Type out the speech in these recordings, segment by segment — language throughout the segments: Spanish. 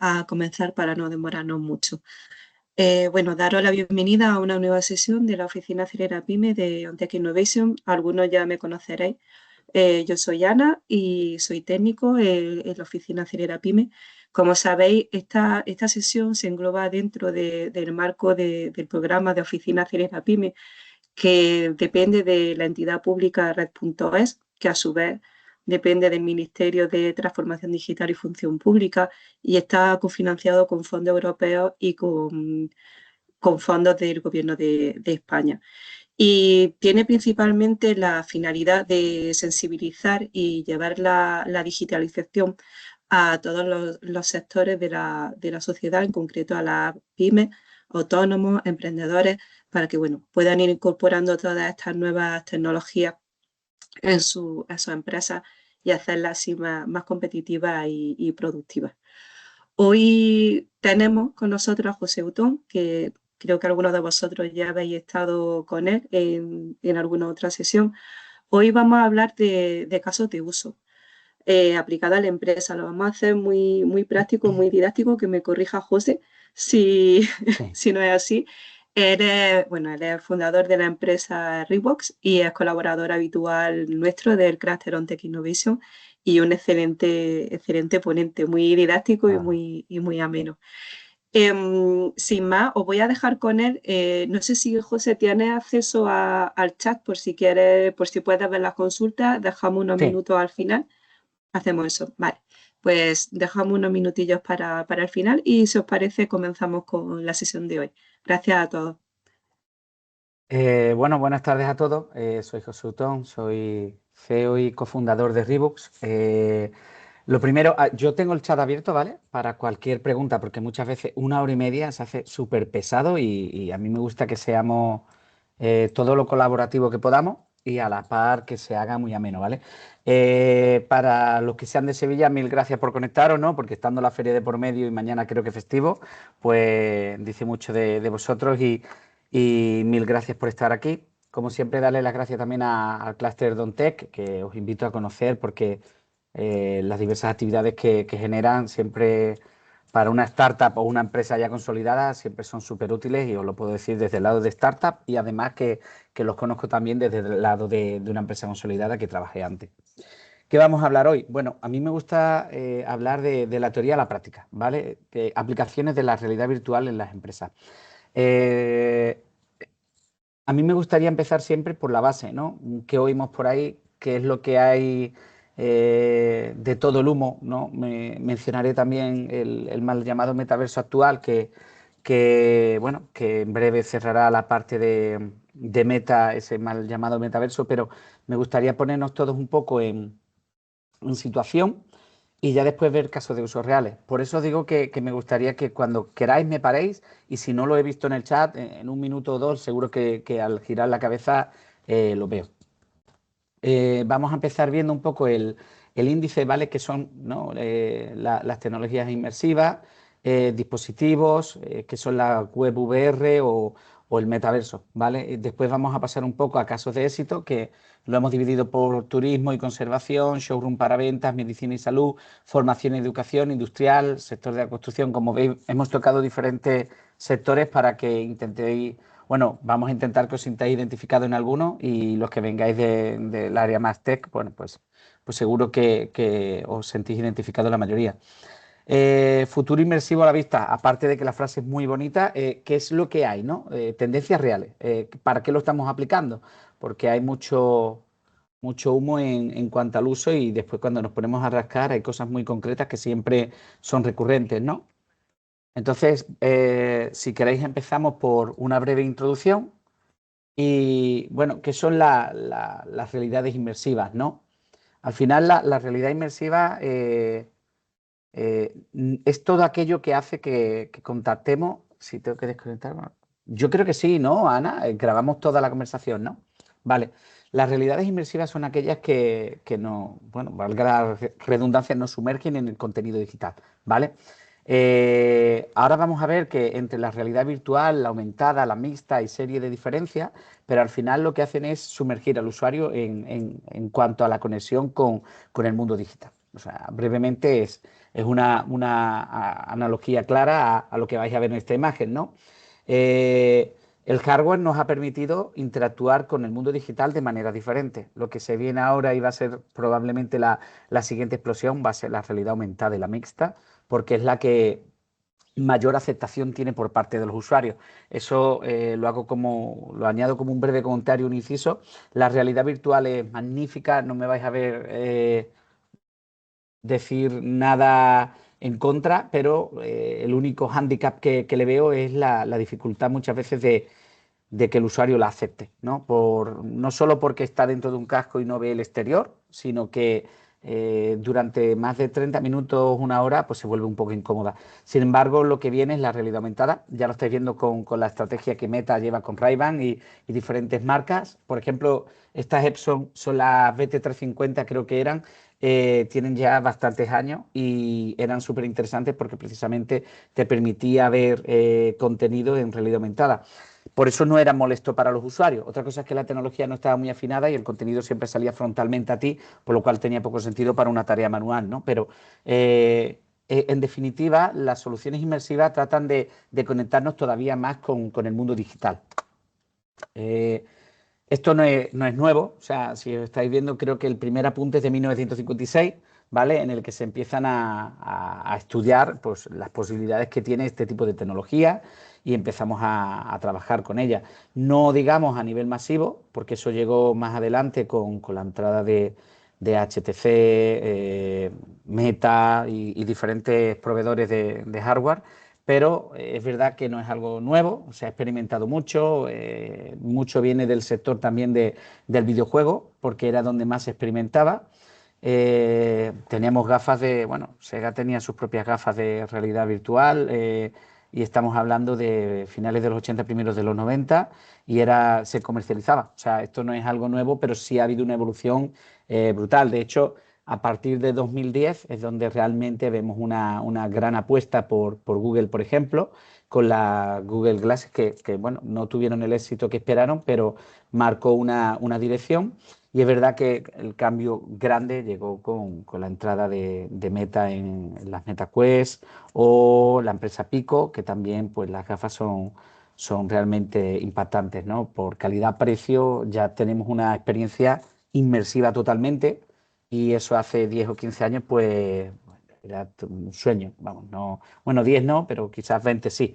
a comenzar para no demorarnos mucho. Bueno, daros la bienvenida a una nueva sesión de la Oficina Acelera Pyme de OnTech Innovation. Algunos ya me conoceréis. Yo soy Ana y soy técnico en la Oficina Acelera Pyme. Como sabéis, esta sesión se engloba dentro del marco del programa de Oficina Acelera Pyme, que depende de la entidad pública Red.es, que a su vez depende del Ministerio de Transformación Digital y Función Pública y está cofinanciado con fondos europeos y con fondos del Gobierno de España. Y tiene principalmente la finalidad de sensibilizar y llevar la digitalización a todos los sectores de la sociedad, en concreto a las pymes, autónomos, emprendedores, para que puedan ir incorporando todas estas nuevas tecnologías en sus empresas y hacerlas así más competitivas y productivas. Hoy tenemos con nosotros a José Utón, que creo que algunos de vosotros ya habéis estado con él en alguna otra sesión. Hoy vamos a hablar de casos de uso aplicado a la empresa. Lo vamos a hacer muy práctico, muy didáctico, que me corrija José si, Sí. si no es así. Él es fundador de la empresa Reeboks y es colaborador habitual nuestro del Cluster on Tech Innovation y un excelente ponente, muy didáctico y Ah, muy ameno. Sin más, os voy a dejar con él. No sé si José tiene acceso al chat por si quieres, por si puedes ver las consultas. Dejamos unos sí. minutos al final. Hacemos eso, vale. Pues dejamos unos minutillos para el final y si os parece comenzamos con la sesión de hoy. Gracias a todos. Bueno, buenas tardes a todos. Soy José Utón, soy CEO y cofundador de Reeboks. Lo primero, yo tengo el chat abierto, ¿vale? Para cualquier pregunta, porque muchas veces 1 hora y media se hace súper pesado y a mí me gusta que seamos todo lo colaborativo que podamos y a la par que se haga muy ameno, ¿vale? Para los que sean de Sevilla, mil gracias por conectaros, ¿no? Porque estando la feria de por medio y mañana creo que festivo, pues dice mucho de vosotros y mil gracias por estar aquí. Como siempre, darle las gracias también al Cluster Dontech, que os invito a conocer porque las diversas actividades que generan siempre para una startup o una empresa ya consolidada siempre son súper útiles y os lo puedo decir desde el lado de startup y además que los conozco también desde el lado de una empresa consolidada que trabajé antes. ¿Qué vamos a hablar hoy? Bueno, a mí me gusta hablar de la teoría a la práctica, ¿vale? De aplicaciones de la realidad virtual en las empresas. Eh, a mí me gustaría empezar siempre por la base, ¿no? ¿Qué oímos por ahí? ¿Qué es lo que hay de todo el humo, ¿no? Mencionaré también el mal llamado metaverso actual, bueno, que en breve cerrará la parte de Meta, ese mal llamado metaverso, pero me gustaría ponernos todos un poco en situación y ya después ver casos de usos reales. Por eso digo que me gustaría que cuando queráis me paréis y si no lo he visto en el chat, en 1 minuto o dos, seguro que al girar la cabeza lo veo. Vamos a empezar viendo un poco el índice, ¿vale? Que son, ¿no? Las tecnologías inmersivas, dispositivos, que son la web VR o el metaverso, ¿vale? Después vamos a pasar un poco a casos de éxito, que lo hemos dividido por turismo y conservación, showroom para ventas, medicina y salud, formación y educación, industrial, sector de la construcción. Como veis, hemos tocado diferentes sectores para que intentéis, bueno, vamos a intentar que os sintáis identificados en alguno y los que vengáis del área más tech, bueno, pues seguro que os sentís identificados la mayoría. Futuro inmersivo a la vista, aparte de que la frase es muy bonita, ¿qué es lo que hay, no? Tendencias reales. ¿Para qué lo estamos aplicando? Porque hay mucho humo en cuanto al uso y después cuando nos ponemos a rascar hay cosas muy concretas que siempre son recurrentes, ¿no? Entonces, si queréis empezamos por una breve introducción y, bueno, ¿qué son las realidades inmersivas, no? Al final, la realidad inmersiva es todo aquello que hace que contactemos. Si tengo que desconectar. Bueno, yo creo que sí, ¿no, Ana? Grabamos toda la conversación, ¿no? Vale. Las realidades inmersivas son aquellas que no, bueno, valga la redundancia, nos sumergen en el contenido digital, ¿vale? Ahora vamos a ver que entre la realidad virtual, la aumentada, la mixta hay serie de diferencias, pero al final lo que hacen es sumergir al usuario en cuanto a la conexión con el mundo digital. O sea, brevemente es una analogía clara a lo que vais a ver en esta imagen, ¿no? El hardware nos ha permitido interactuar con el mundo digital de manera diferente. Lo que se viene ahora y va a ser probablemente la siguiente explosión va a ser la realidad aumentada y la mixta, porque es la que mayor aceptación tiene por parte de los usuarios. Eso lo añado como un breve comentario, un inciso. La realidad virtual es magnífica, no me vais a ver decir nada en contra, pero el único hándicap que le veo es la dificultad muchas veces de que el usuario la acepte, ¿no? No solo porque está dentro de un casco y no ve el exterior, sino que durante más de 30 minutos, una hora, pues se vuelve un poco incómoda. Sin embargo, lo que viene es la realidad aumentada. Ya lo estáis viendo con la estrategia que Meta lleva con Ray-Ban y diferentes marcas. Por ejemplo, estas Epson son las BT350, creo que eran. Tienen ya bastantes años y eran súper interesantes porque precisamente te permitía ver contenido en realidad aumentada. Por eso no era molesto para los usuarios. Otra cosa es que la tecnología no estaba muy afinada y el contenido siempre salía frontalmente a ti, por lo cual tenía poco sentido para una tarea manual, ¿no? Pero en definitiva, las soluciones inmersivas tratan de conectarnos todavía más con el mundo digital. Eh, Esto no es nuevo, o sea, si os estáis viendo, creo que el primer apunte es de 1956, ¿vale? En el que se empiezan a estudiar pues, las posibilidades que tiene este tipo de tecnología y empezamos a trabajar con ella. No digamos a nivel masivo, porque eso llegó más adelante con la entrada de HTC, Meta y diferentes proveedores de hardware, pero es verdad que no es algo nuevo, se ha experimentado mucho, mucho viene del sector también del videojuego, porque era donde más se experimentaba. Teníamos gafas bueno, Sega tenía sus propias gafas de realidad virtual y estamos hablando de finales de los 80, primeros de los 90 y se comercializaba. O sea, esto no es algo nuevo, pero sí ha habido una evolución brutal. De hecho, a partir de 2010 es donde realmente vemos una gran apuesta por Google, por ejemplo, con la Google Glass, bueno, no tuvieron el éxito que esperaron, pero marcó una dirección. Y es verdad que el cambio grande llegó con la entrada de Meta en las MetaQuest o la empresa Pico, que también pues las gafas son realmente impactantes, ¿no? Por calidad-precio ya tenemos una experiencia inmersiva totalmente y eso hace 10 o 15 años pues era un sueño, vamos, no, bueno, 10 no, pero quizás 20 sí,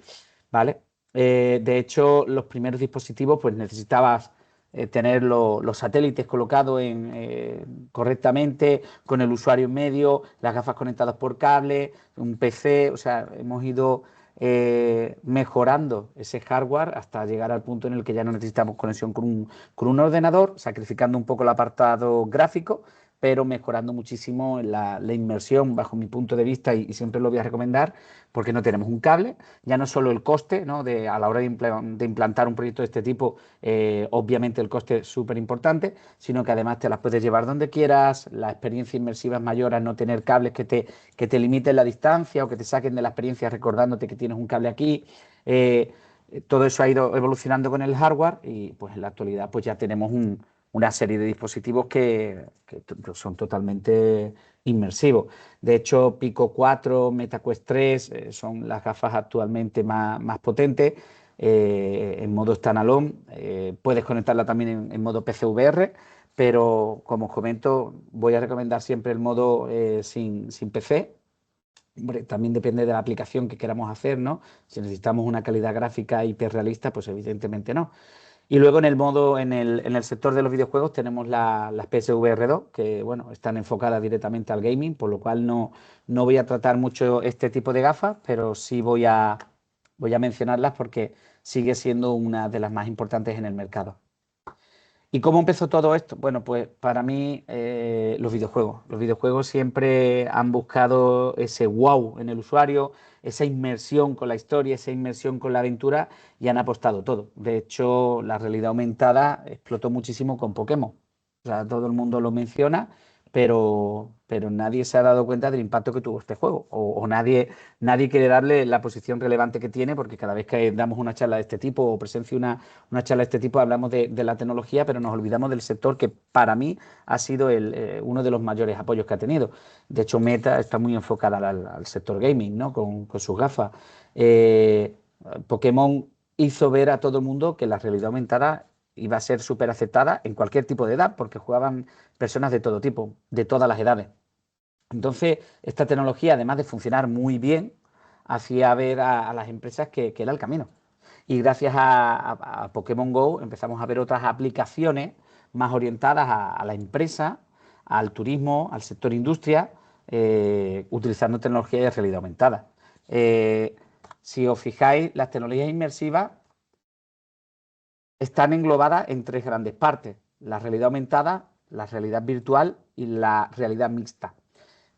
¿vale? De hecho, los primeros dispositivos pues necesitabas tener los satélites colocados correctamente, con el usuario en medio, las gafas conectadas por cable, un PC, o sea, hemos ido mejorando ese hardware hasta llegar al punto en el que ya no necesitamos conexión con un ordenador, sacrificando un poco el apartado gráfico, pero mejorando muchísimo la inmersión bajo mi punto de vista y siempre lo voy a recomendar porque no tenemos un cable, ya no solo el coste, ¿no? A la hora de implantar un proyecto de este tipo, obviamente el coste es súper importante, sino que además te las puedes llevar donde quieras, la experiencia inmersiva es mayor al no tener cables que te limiten la distancia o que te saquen de la experiencia recordándote que tienes un cable aquí. Eh, Todo eso ha ido evolucionando con el hardware y pues en la actualidad pues ya tenemos una serie de dispositivos que son totalmente inmersivos. De hecho, Pico 4, MetaQuest 3 son las gafas actualmente más potentes en modo standalone. Puedes conectarla también en modo PCVR, pero como os comento, voy a recomendar siempre el modo sin PC. Hombre, también depende de la aplicación que queramos hacer, ¿no? Si necesitamos una calidad gráfica hiperrealista, pues evidentemente no. Y luego en el sector de los videojuegos tenemos las PSVR 2, que bueno, están enfocadas directamente al gaming, por lo cual no voy a tratar mucho este tipo de gafas, pero sí voy a mencionarlas porque sigue siendo una de las más importantes en el mercado. ¿Y cómo empezó todo esto? Bueno, pues para mí los videojuegos. Los videojuegos siempre han buscado ese wow en el usuario, esa inmersión con la historia, esa inmersión con la aventura y han apostado todo. De hecho, la realidad aumentada explotó muchísimo con Pokémon. O sea, todo el mundo lo menciona pero nadie se ha dado cuenta del impacto que tuvo este juego, o nadie quiere darle la posición relevante que tiene, porque cada vez que damos una charla de este tipo o presencio una charla de este tipo, hablamos de la tecnología, pero nos olvidamos del sector que para mí ha sido uno de los mayores apoyos que ha tenido. De hecho, Meta está muy enfocada al sector gaming, ¿no? Con sus gafas. Eh, Pokémon hizo ver a todo el mundo que la realidad aumentada iba a ser súper aceptada en cualquier tipo de edad, porque jugaban personas de todo tipo, de todas las edades. Entonces, esta tecnología, además de funcionar muy bien, hacía ver a las empresas que era el camino. Y gracias a Pokémon Go empezamos a ver otras aplicaciones más orientadas a la empresa, al turismo, al sector industria, utilizando tecnología de realidad aumentada. Eh, si os fijáis, las tecnologías inmersivas están englobadas en tres grandes partes: la realidad aumentada, la realidad virtual y la realidad mixta.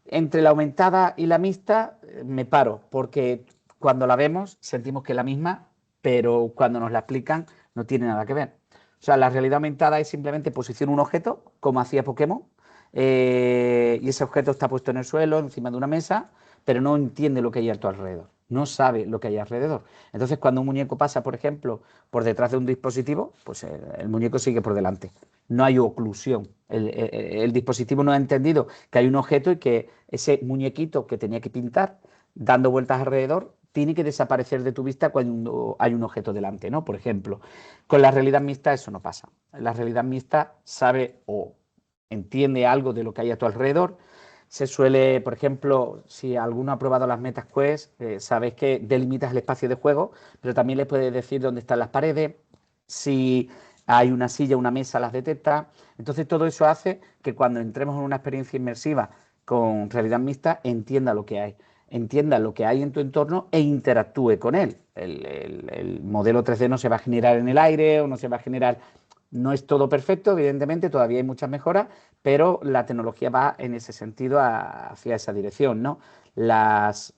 Entre la aumentada y la mixta me paro, porque cuando la vemos sentimos que es la misma, pero cuando nos la explican no tiene nada que ver. O sea, la realidad aumentada es simplemente posicionar un objeto, como hacía Pokémon, y ese objeto está puesto en el suelo, encima de una mesa, pero no entiende lo que hay a tu alrededor, no sabe lo que hay alrededor. Entonces, cuando un muñeco pasa, por ejemplo, por detrás de un dispositivo, pues el muñeco sigue por delante. No hay oclusión. El dispositivo no ha entendido que hay un objeto y que ese muñequito que tenía que pintar, dando vueltas alrededor, tiene que desaparecer de tu vista cuando hay un objeto delante, ¿no? Por ejemplo, con la realidad mixta eso no pasa. La realidad mixta sabe o entiende algo de lo que hay a tu alrededor. Se suele, por ejemplo, si alguno ha probado las Metas Quest, sabéis que delimitas el espacio de juego, pero también le puedes decir dónde están las paredes, si hay una silla, una mesa, las detecta. Entonces todo eso hace que cuando entremos en una experiencia inmersiva con realidad mixta, entienda lo que hay en tu entorno e interactúe con él. El modelo 3D no se va a generar en el aire o no se va a generar. No es todo perfecto, evidentemente, todavía hay muchas mejoras, pero la tecnología va en ese sentido hacia esa dirección, ¿no? Las,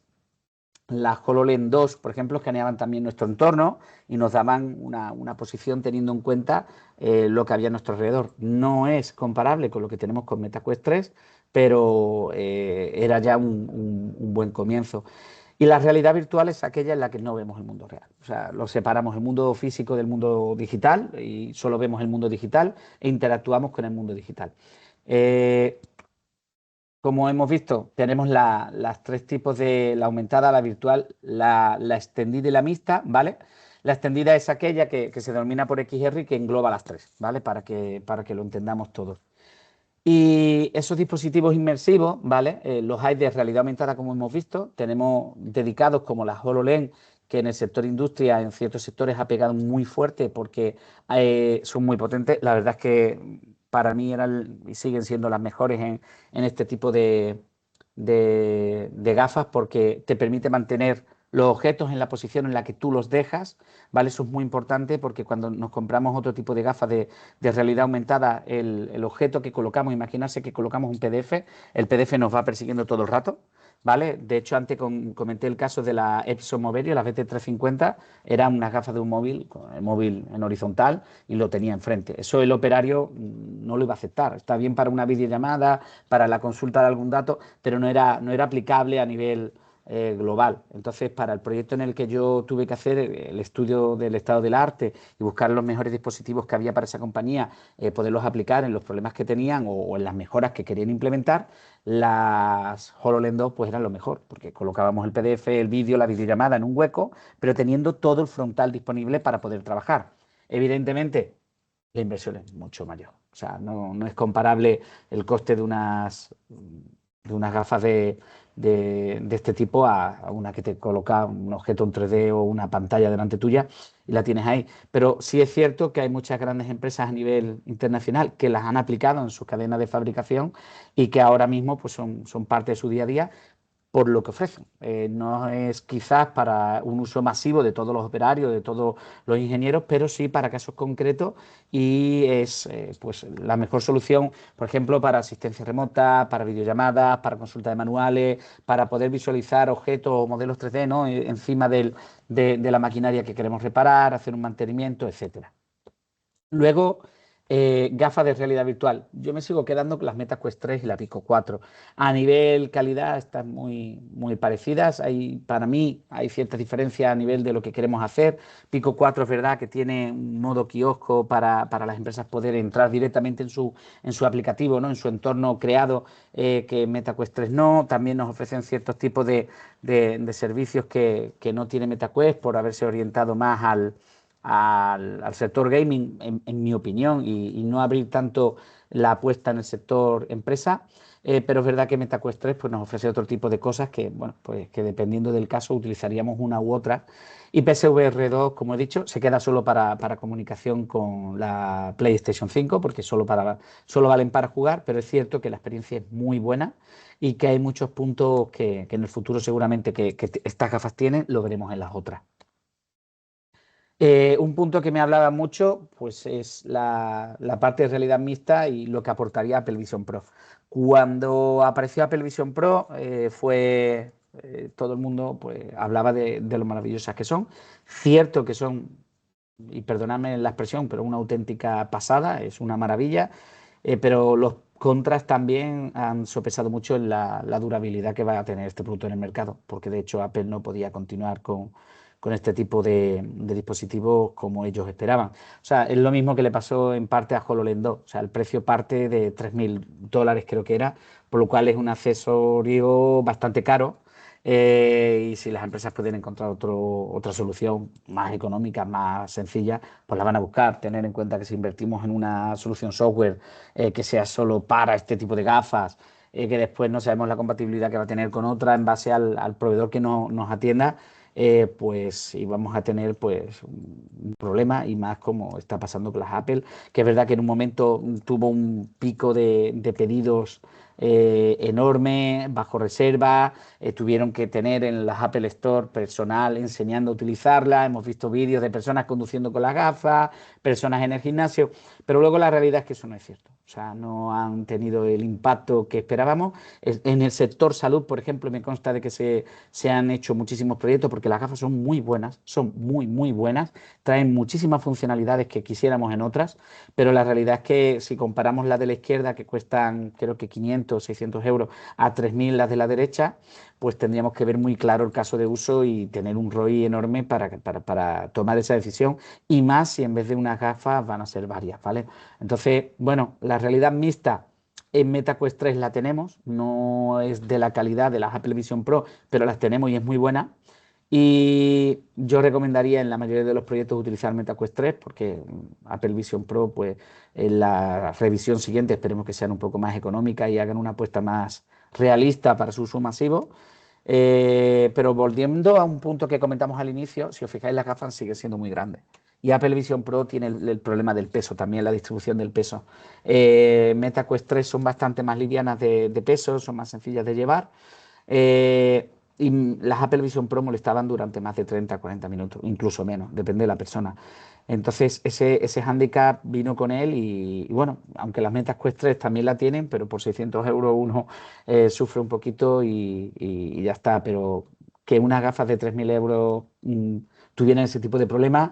las HoloLens 2, por ejemplo, escaneaban también nuestro entorno y nos daban una posición teniendo en cuenta lo que había a nuestro alrededor. No es comparable con lo que tenemos con MetaQuest 3, pero era ya un buen comienzo. Y la realidad virtual es aquella en la que no vemos el mundo real. O sea, lo separamos el mundo físico del mundo digital y solo vemos el mundo digital e interactuamos con el mundo digital. Eh, Como hemos visto, tenemos las tres tipos de la aumentada, la virtual, la extendida y la mixta, ¿vale? La extendida es aquella que se denomina por XR y que engloba las tres, ¿vale? Para que lo entendamos todos. Y esos dispositivos inmersivos, ¿vale? Los hay de realidad aumentada, como hemos visto. Tenemos dedicados como la HoloLens, que en el sector industria, en ciertos sectores, ha pegado muy fuerte porque son muy potentes. La verdad es que para mí eran y siguen siendo las mejores en este tipo de gafas porque te permite mantener los objetos en la posición en la que tú los dejas, ¿vale? Eso es muy importante porque cuando nos compramos otro tipo de gafas de realidad aumentada, el objeto que colocamos, imaginarse que colocamos un PDF, el PDF nos va persiguiendo todo el rato, ¿vale? De hecho, antes comenté el caso de la Epson Moverio, la BT350, eran unas gafas de un móvil, con el móvil en horizontal y lo tenía enfrente. Eso el operario no lo iba a aceptar. Está bien para una videollamada, para la consulta de algún dato, pero no era aplicable a nivel global. Entonces, para el proyecto en el que yo tuve que hacer el estudio del estado del arte y buscar los mejores dispositivos que había para esa compañía, poderlos aplicar en los problemas que tenían o en las mejoras que querían implementar, las HoloLens 2 pues eran lo mejor, porque colocábamos el PDF, el vídeo, la videollamada en un hueco, pero teniendo todo el frontal disponible para poder trabajar. Evidentemente, la inversión es mucho mayor. O sea, no es comparable el coste de unas gafas de este tipo a una que te coloca un objeto en 3D o una pantalla delante tuya y la tienes ahí. Pero sí es cierto que hay muchas grandes empresas a nivel internacional que las han aplicado en sus cadenas de fabricación y que ahora mismo pues son parte de su día a día por lo que ofrecen. No es quizás para un uso masivo de todos los operarios, de todos los ingenieros, pero sí para casos concretos y es pues la mejor solución, por ejemplo, para asistencia remota, para videollamadas, para consulta de manuales, para poder visualizar objetos o modelos 3D, ¿no? Encima de la maquinaria que queremos reparar, hacer un mantenimiento, etcétera. Luego, Gafas de realidad virtual. Yo me sigo quedando con las Meta Quest 3 y la Pico 4. A nivel calidad están muy parecidas. Para mí hay ciertas diferencias a nivel de lo que queremos hacer. Pico 4 es verdad que tiene un modo kiosco para las empresas poder entrar directamente en su aplicativo, ¿no? En su entorno creado, que Meta Quest 3 no. También nos ofrecen ciertos tipos de servicios que no tiene Meta Quest por haberse orientado más al sector gaming, en mi opinión, y no abrir tanto la apuesta en el sector empresa. Pero es verdad que MetaQuest 3 pues, nos ofrece otro tipo de cosas que, bueno, pues que dependiendo del caso utilizaríamos una u otra. Y PSVR 2, como he dicho, se queda solo para comunicación con la PlayStation 5, porque solo valen para jugar, pero es cierto que la experiencia es muy buena y que hay muchos puntos que en el futuro seguramente que estas gafas tienen, lo veremos en las otras. Un punto que me hablaba mucho, pues es la parte de realidad mixta y lo que aportaría Apple Vision Pro. Cuando apareció Apple Vision Pro, todo el mundo pues, hablaba de lo maravillosas que son. Cierto que son, y perdonadme la expresión, pero una auténtica pasada, es una maravilla, pero los contras también han sopesado mucho en la durabilidad que va a tener este producto en el mercado, porque de hecho Apple no podía continuar con este tipo de dispositivos como ellos esperaban. O sea, es lo mismo que le pasó en parte a HoloLens 2. O sea, el precio parte de $3.000, creo que era, por lo cual es un accesorio bastante caro. Y si las empresas pueden encontrar otra solución más económica, más sencilla, pues la van a buscar. Tener en cuenta que si invertimos en una solución software que sea solo para este tipo de gafas, que después no sabemos la compatibilidad que va a tener con otra en base al proveedor que nos atienda, pues íbamos a tener pues un problema, y más como está pasando con las Apple, que es verdad que en un momento tuvo un pico de pedidos enorme, bajo reserva, tuvieron que tener en las Apple Store personal enseñando a utilizarla, hemos visto vídeos de personas conduciendo con las gafas, personas en el gimnasio, pero luego la realidad es que eso no es cierto. O sea, no han tenido el impacto que esperábamos. En el sector salud, por ejemplo, me consta de que se han hecho muchísimos proyectos porque las gafas son muy buenas, son muy buenas, traen muchísimas funcionalidades que quisiéramos en otras, pero la realidad es que si comparamos las de la izquierda, que cuestan creo que 500 600 euros, a 3.000 las de la derecha, pues tendríamos que ver muy claro el caso de uso y tener un ROI enorme para tomar esa decisión, y más si en vez de unas gafas van a ser varias, ¿vale? Entonces, bueno, la realidad mixta en MetaQuest 3 la tenemos, no es de la calidad de las Apple Vision Pro, pero las tenemos y es muy buena. Y yo recomendaría en la mayoría de los proyectos utilizar MetaQuest 3, porque Apple Vision Pro, pues en la revisión siguiente esperemos que sean un poco más económicas y hagan una apuesta más realista para su uso masivo. Pero volviendo a un punto que comentamos al inicio, si os fijáis, las gafas siguen siendo muy grandes. Y Apple Vision Pro tiene el problema del peso, también la distribución del peso. MetaQuest 3 son bastante más livianas de peso, son más sencillas de llevar. Y las Apple Vision Pro molestaban durante más de 30, 40 minutos, incluso menos, depende de la persona. Entonces, ese hándicap vino con él y bueno, aunque las Meta Quest 3 también la tienen, pero por 600 euros uno sufre un poquito y ya está. Pero que unas gafas de 3.000 euros tuvieran ese tipo de problemas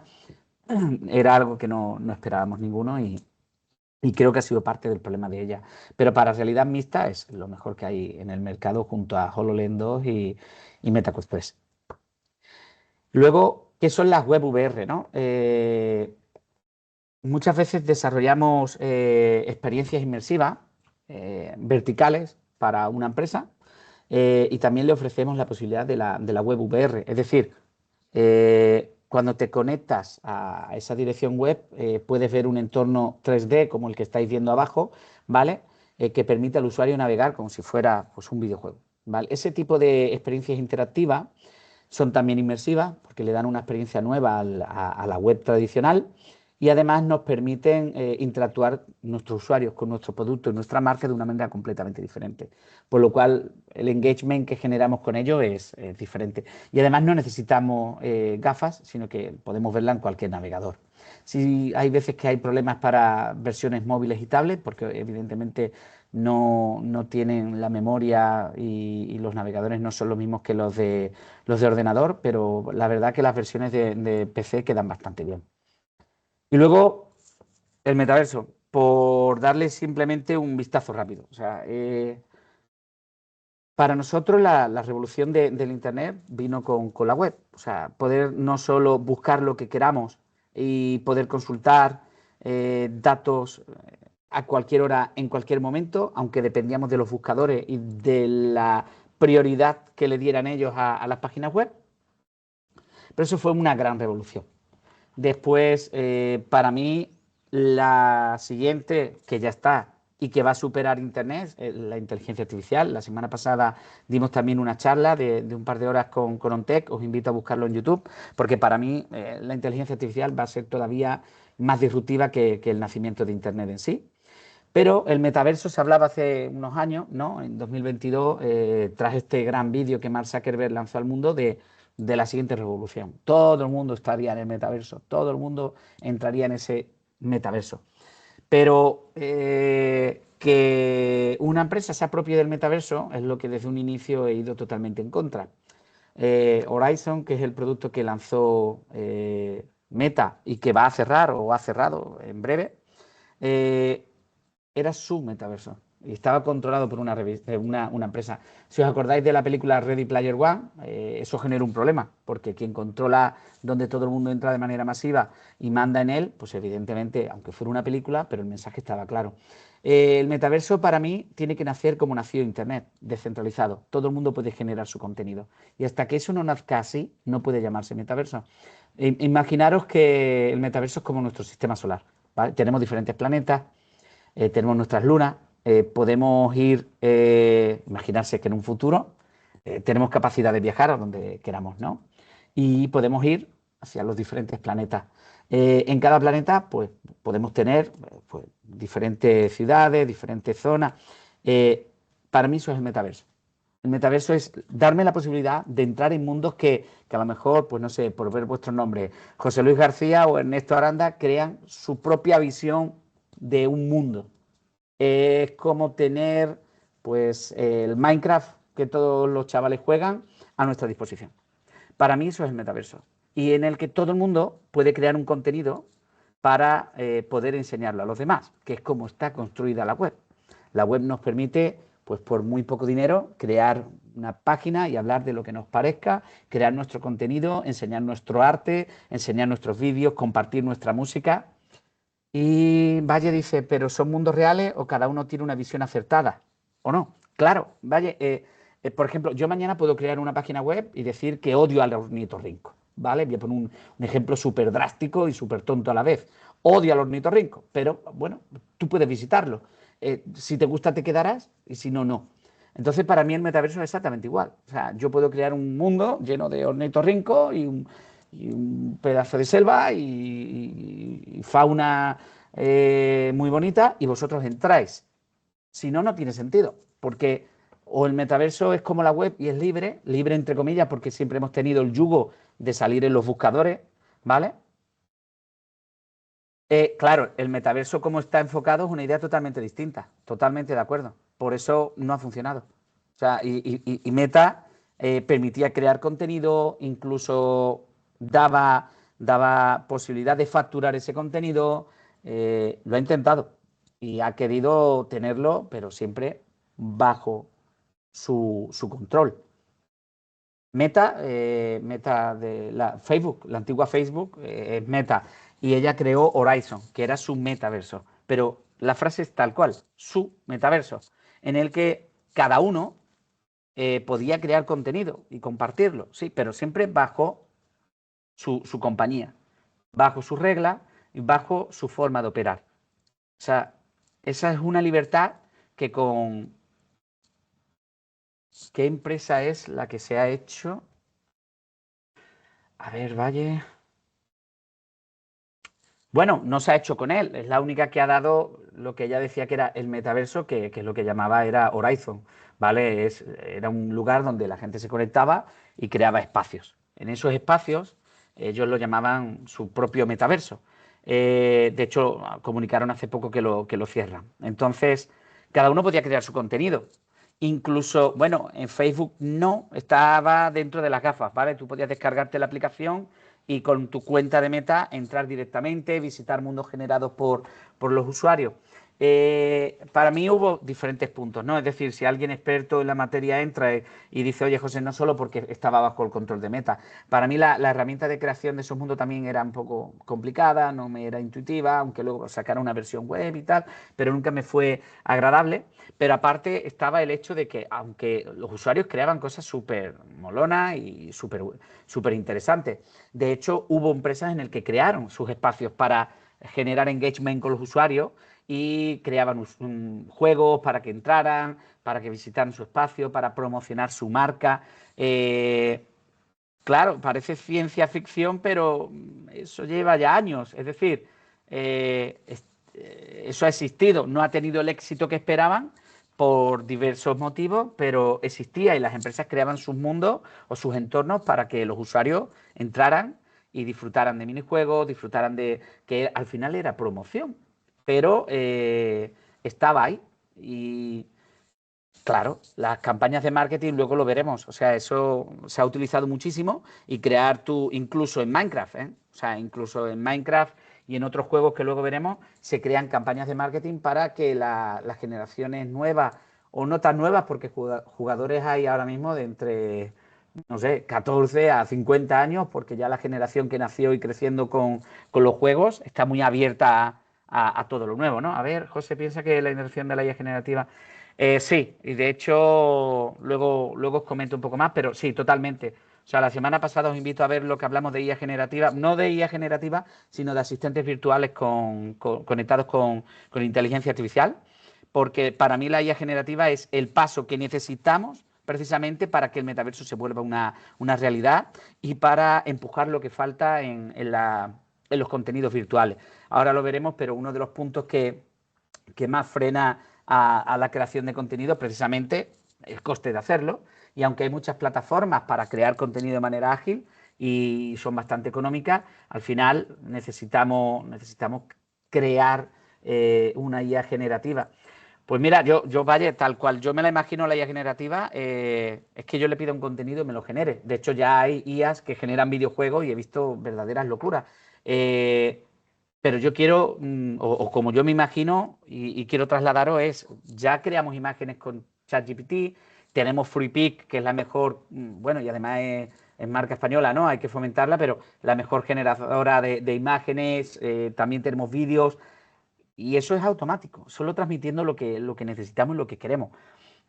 era algo que no esperábamos ninguno, y creo que ha sido parte del problema de ella. Pero para realidad mixta es lo mejor que hay en el mercado junto a HoloLens 2 y MetaQuest 3. Luego, ¿qué son las web VR, no? Muchas veces desarrollamos experiencias inmersivas verticales para una empresa, y también le ofrecemos la posibilidad de la web VR. Es decir, cuando te conectas a esa dirección web, puedes ver un entorno 3D como el que estáis viendo abajo, ¿vale? Que permite al usuario navegar como si fuera pues, un videojuego, ¿vale? Ese tipo de experiencias interactivas son también inmersivas porque le dan una experiencia nueva a la web tradicional, y además nos permiten interactuar nuestros usuarios con nuestro producto y nuestra marca de una manera completamente diferente. Por lo cual el engagement que generamos con ellos es diferente. Y además no necesitamos gafas, sino que podemos verla en cualquier navegador. Sí, hay veces que hay problemas para versiones móviles y tablets, porque evidentemente no tienen la memoria y los navegadores no son los mismos que los de ordenador, pero la verdad que las versiones de PC quedan bastante bien. Y luego, el metaverso. por darle simplemente un vistazo rápido. O sea, para nosotros la revolución del Internet vino con la web. O sea, poder no solo buscar lo que queramos y poder consultar datos a cualquier hora, en cualquier momento, aunque dependíamos de los buscadores y de la prioridad que le dieran ellos a las páginas web. Pero eso fue una gran revolución. Después, para mí, la siguiente, que ya está y que va a superar Internet, la inteligencia artificial. La semana pasada dimos también una charla de un par de horas con ONTEC, os invito a buscarlo en YouTube, porque para mí la inteligencia artificial va a ser todavía más disruptiva que el nacimiento de Internet en sí. Pero el metaverso se hablaba hace unos años, ¿no? En 2022, tras este gran vídeo que Mark Zuckerberg lanzó al mundo de la siguiente revolución. Todo el mundo estaría en el metaverso, todo el mundo entraría en ese metaverso. Pero que una empresa se apropie del metaverso es lo que desde un inicio he ido totalmente en contra. Horizon, que es el producto que lanzó Meta y que va a cerrar o ha cerrado en breve, eh, era su metaverso y estaba controlado por una empresa. Si os acordáis de la película Ready Player One, eso genera un problema, porque quien controla donde todo el mundo entra de manera masiva y manda en él, pues evidentemente, aunque fuera una película, pero el mensaje estaba claro. El metaverso para mí tiene que nacer como nació Internet, descentralizado. Todo el mundo puede generar su contenido. Y hasta que eso no nazca así, no puede llamarse metaverso. Imaginaros que el metaverso es como nuestro sistema solar, ¿vale? Tenemos diferentes planetas, tenemos nuestras lunas, podemos ir, imaginarse que en un futuro tenemos capacidad de viajar a donde queramos, ¿no? Y podemos ir hacia los diferentes planetas. En cada planeta, pues, podemos tener pues, diferentes ciudades, diferentes zonas. Eh, para mí eso es el metaverso. El metaverso es darme la posibilidad de entrar en mundos que a lo mejor, pues no sé, por ver vuestros nombres, José Luis García o Ernesto Aranda crean su propia visión de un mundo. Es como tener pues el Minecraft que todos los chavales juegan a nuestra disposición. Para mí eso es el metaverso. Y en el que todo el mundo puede crear un contenido para poder enseñarlo a los demás, que es como está construida la web. La web nos permite, pues por muy poco dinero, crear una página y hablar de lo que nos parezca, crear nuestro contenido, enseñar nuestro arte, enseñar nuestros vídeos, compartir nuestra música. Y Valle dice, pero ¿son mundos reales o cada uno tiene una visión acertada? ¿O no? Claro, Valle, por ejemplo, yo mañana puedo crear una página web y decir que odio al ornitorrinco, ¿vale? Voy a poner un ejemplo súper drástico y súper tonto a la vez. Odio al ornitorrinco, pero bueno, tú puedes visitarlo. Si te gusta te quedarás y si no, no. Entonces, para mí el metaverso es exactamente igual. O sea, yo puedo crear un mundo lleno de ornitorrinco y un pedazo de selva y fauna muy bonita y vosotros entráis. Si no, no tiene sentido, porque o el metaverso es como la web y es libre, libre entre comillas, porque siempre hemos tenido el yugo de salir en los buscadores, ¿vale? Claro, el metaverso como está enfocado es una idea totalmente distinta, totalmente de acuerdo. Por eso no ha funcionado. O sea, y Meta permitía crear contenido, incluso daba posibilidad de facturar ese contenido. Lo ha intentado y ha querido tenerlo, pero siempre bajo su control. Meta de la Facebook, la antigua Facebook es Meta, y ella creó Horizon, que era su metaverso. Pero la frase es tal cual, su metaverso, en el que cada uno podía crear contenido y compartirlo, sí, pero siempre bajo su compañía, bajo sus reglas y bajo su forma de operar. O sea, esa es una libertad que con... ¿Qué empresa es la que se ha hecho? A ver, Valle. Bueno, no se ha hecho con él, es la única que ha dado lo que ella decía que era el metaverso, que lo que llamaba era Horizon, ¿vale? Era un lugar donde la gente se conectaba y creaba espacios. En esos espacios ellos lo llamaban su propio metaverso. De hecho, comunicaron hace poco que lo cierran. Entonces, cada uno podía crear su contenido Incluso, bueno, en Facebook no, estaba dentro de las gafas, ¿vale? Tú podías descargarte la aplicación y con tu cuenta de Meta entrar directamente, visitar mundos generados por los usuarios. Para mí hubo diferentes puntos, ¿no? Es decir, si alguien experto en la materia entra y dice, oye, José, no solo porque estaba bajo el control de Meta. Para mí la herramienta de creación de esos mundos también era un poco complicada, no me era intuitiva, aunque luego sacara una versión web y tal, pero nunca me fue agradable. Pero aparte estaba el hecho de que, aunque los usuarios creaban cosas súper molonas y súper interesantes, de hecho hubo empresas en las que crearon sus espacios para generar engagement con los usuarios y creaban juegos para que entraran, para que visitaran su espacio, para promocionar su marca. Claro, parece ciencia ficción, pero eso lleva ya años. Es decir, eso ha existido, no ha tenido el éxito que esperaban por diversos motivos, pero existía y las empresas creaban sus mundos o sus entornos para que los usuarios entraran y disfrutaran de minijuegos, disfrutaran de que al final era promoción, pero estaba ahí y claro, las campañas de marketing luego lo veremos. O sea, eso se ha utilizado muchísimo y crear tú, incluso en Minecraft, ¿eh? O sea, incluso en Minecraft y en otros juegos que luego veremos, se crean campañas de marketing para que las generaciones nuevas o no tan nuevas, porque jugadores hay ahora mismo de entre, no sé, 14 a 50 años, porque ya la generación que nació y creciendo con los juegos está muy abierta a todo lo nuevo, ¿no? A ver, José piensa que la inserción de la IA generativa sí, y de hecho luego os comento un poco más, pero sí, totalmente. O sea, la semana pasada os invito a ver lo que hablamos de IA generativa, no de IA generativa, sino de asistentes virtuales conectados con inteligencia artificial, porque para mí la IA generativa es el paso que necesitamos precisamente para que el metaverso se vuelva una realidad y para empujar lo que falta en los contenidos virtuales. Ahora lo veremos, pero uno de los puntos que más frena a la creación de contenido precisamente el coste de hacerlo. Y aunque hay muchas plataformas para crear contenido de manera ágil y son bastante económicas, al final necesitamos crear una IA generativa. Pues mira, yo vaya, tal cual yo me la imagino la IA generativa, es que yo le pido un contenido y me lo genere. De hecho, ya hay IAs que generan videojuegos y he visto verdaderas locuras. Eh, pero yo quiero, o como yo me imagino y quiero trasladaros, es, ya creamos imágenes con ChatGPT, tenemos FreePic, que es la mejor, bueno, y además es marca española, ¿no? Hay que fomentarla, pero la mejor generadora de imágenes, también tenemos vídeos, y eso es automático, solo transmitiendo lo que necesitamos y lo que queremos.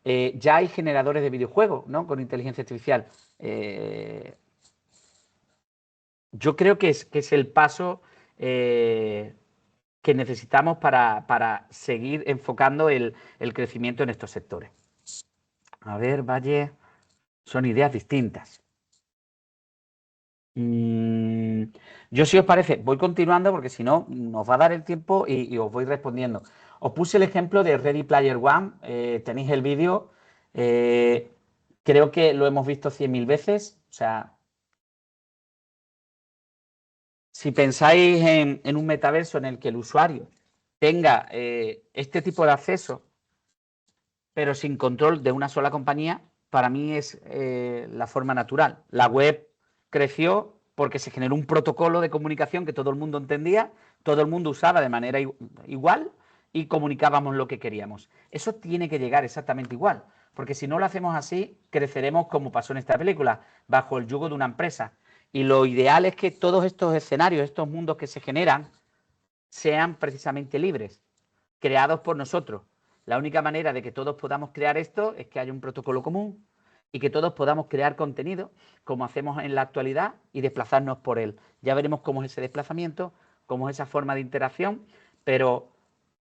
Ya hay generadores de videojuegos, ¿no? Con inteligencia artificial. Yo creo que es el paso que necesitamos para seguir enfocando el crecimiento en estos sectores. A ver, Valle, son ideas distintas. Yo, si os parece, voy continuando porque si no, nos va a dar el tiempo y os voy respondiendo. Os puse el ejemplo de Ready Player One, tenéis el vídeo, eh, creo que lo hemos visto 100.000 veces, o sea, si pensáis en un metaverso en el que el usuario tenga este tipo de acceso, pero sin control de una sola compañía, para mí es la forma natural. La web creció porque se generó un protocolo de comunicación que todo el mundo entendía, todo el mundo usaba de manera igual y comunicábamos lo que queríamos. Eso tiene que llegar exactamente igual, porque si no lo hacemos así, creceremos como pasó en esta película, bajo el yugo de una empresa. Y lo ideal es que todos estos escenarios, estos mundos que se generan, sean precisamente libres, creados por nosotros. La única manera de que todos podamos crear esto es que haya un protocolo común y que todos podamos crear contenido como hacemos en la actualidad y desplazarnos por él. Ya veremos cómo es ese desplazamiento, cómo es esa forma de interacción, pero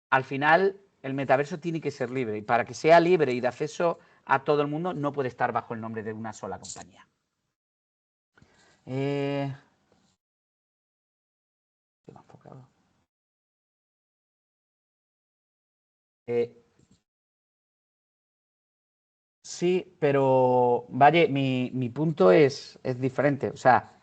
al final el metaverso tiene que ser libre y para que sea libre y de acceso a todo el mundo no puede estar bajo el nombre de una sola compañía. ¿Qué me ha enfocado? Eh, Sí, pero vaya, mi punto es diferente. O sea,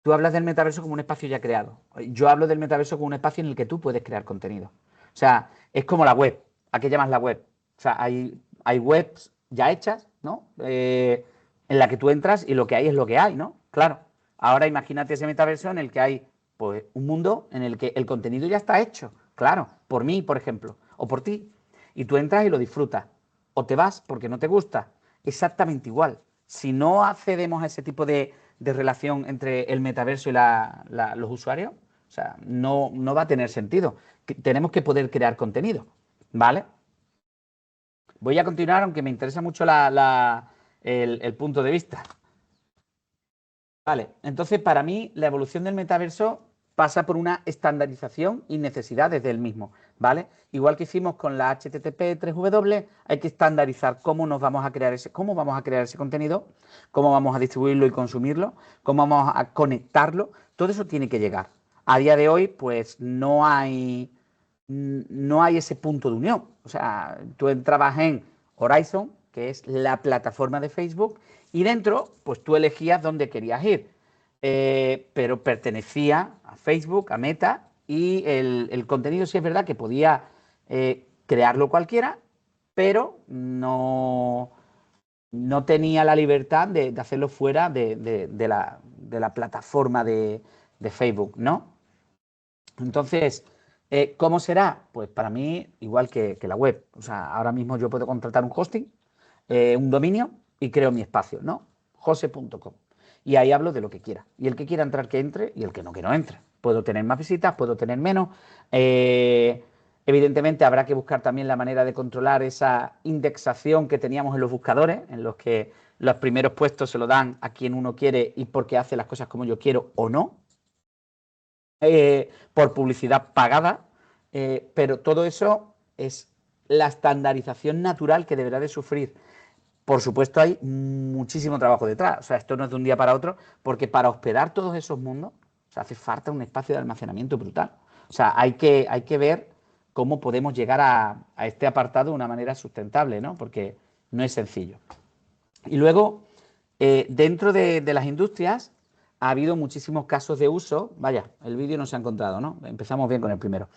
tú hablas del metaverso como un espacio ya creado. Yo hablo del metaverso como un espacio en el que tú puedes crear contenido. O sea, es como la web. ¿A qué llamas la web? O sea, hay webs ya hechas, ¿no? En la que tú entras y lo que hay es lo que hay, ¿no? Claro. Ahora imagínate ese metaverso en el que hay, pues, un mundo en el que el contenido ya está hecho, claro, por mí, por ejemplo, o por ti. Y tú entras y lo disfrutas. O te vas porque no te gusta. Exactamente igual. Si no accedemos a ese tipo de relación entre el metaverso y los usuarios, o sea, no va a tener sentido. Tenemos que poder crear contenido, ¿vale? Voy a continuar, aunque me interesa mucho el punto de vista. Vale, entonces para mí la evolución del metaverso pasa por una estandarización y necesidades del mismo, ¿vale? Igual que hicimos con la HTTP 3W, hay que estandarizar cómo vamos a crear ese contenido, cómo vamos a distribuirlo y consumirlo, cómo vamos a conectarlo, todo eso tiene que llegar. A día de hoy, pues no hay ese punto de unión. O sea, tú entrabas en Horizon, que es la plataforma de Facebook, y dentro, pues tú elegías dónde querías ir. Pero pertenecía a Facebook, a Meta, y el contenido sí es verdad que podía crearlo cualquiera, pero no tenía la libertad de hacerlo fuera de la plataforma de Facebook, ¿no? Entonces, ¿cómo será? Pues para mí, igual que la web. O sea, ahora mismo yo puedo contratar un hosting, un dominio y creo mi espacio, ¿no? Jose.com. Y ahí hablo de lo que quiera. Y el que quiera entrar, que entre, y el que no entre. Puedo tener más visitas, puedo tener menos. Evidentemente habrá que buscar también la manera de controlar esa indexación que teníamos en los buscadores, en los que los primeros puestos se lo dan a quien uno quiere y porque hace las cosas como yo quiero o no, por publicidad pagada, pero todo eso es la estandarización natural que deberá de sufrir. Por supuesto, hay muchísimo trabajo detrás. O sea, esto no es de un día para otro, porque para hospedar todos esos mundos, o sea, hace falta un espacio de almacenamiento brutal. O sea, hay que ver cómo podemos llegar a este apartado de una manera sustentable, ¿no? Porque no es sencillo. Y luego, dentro de las industrias, ha habido muchísimos casos de uso. Vaya, el vídeo no se ha encontrado, ¿no? Empezamos bien con el primero.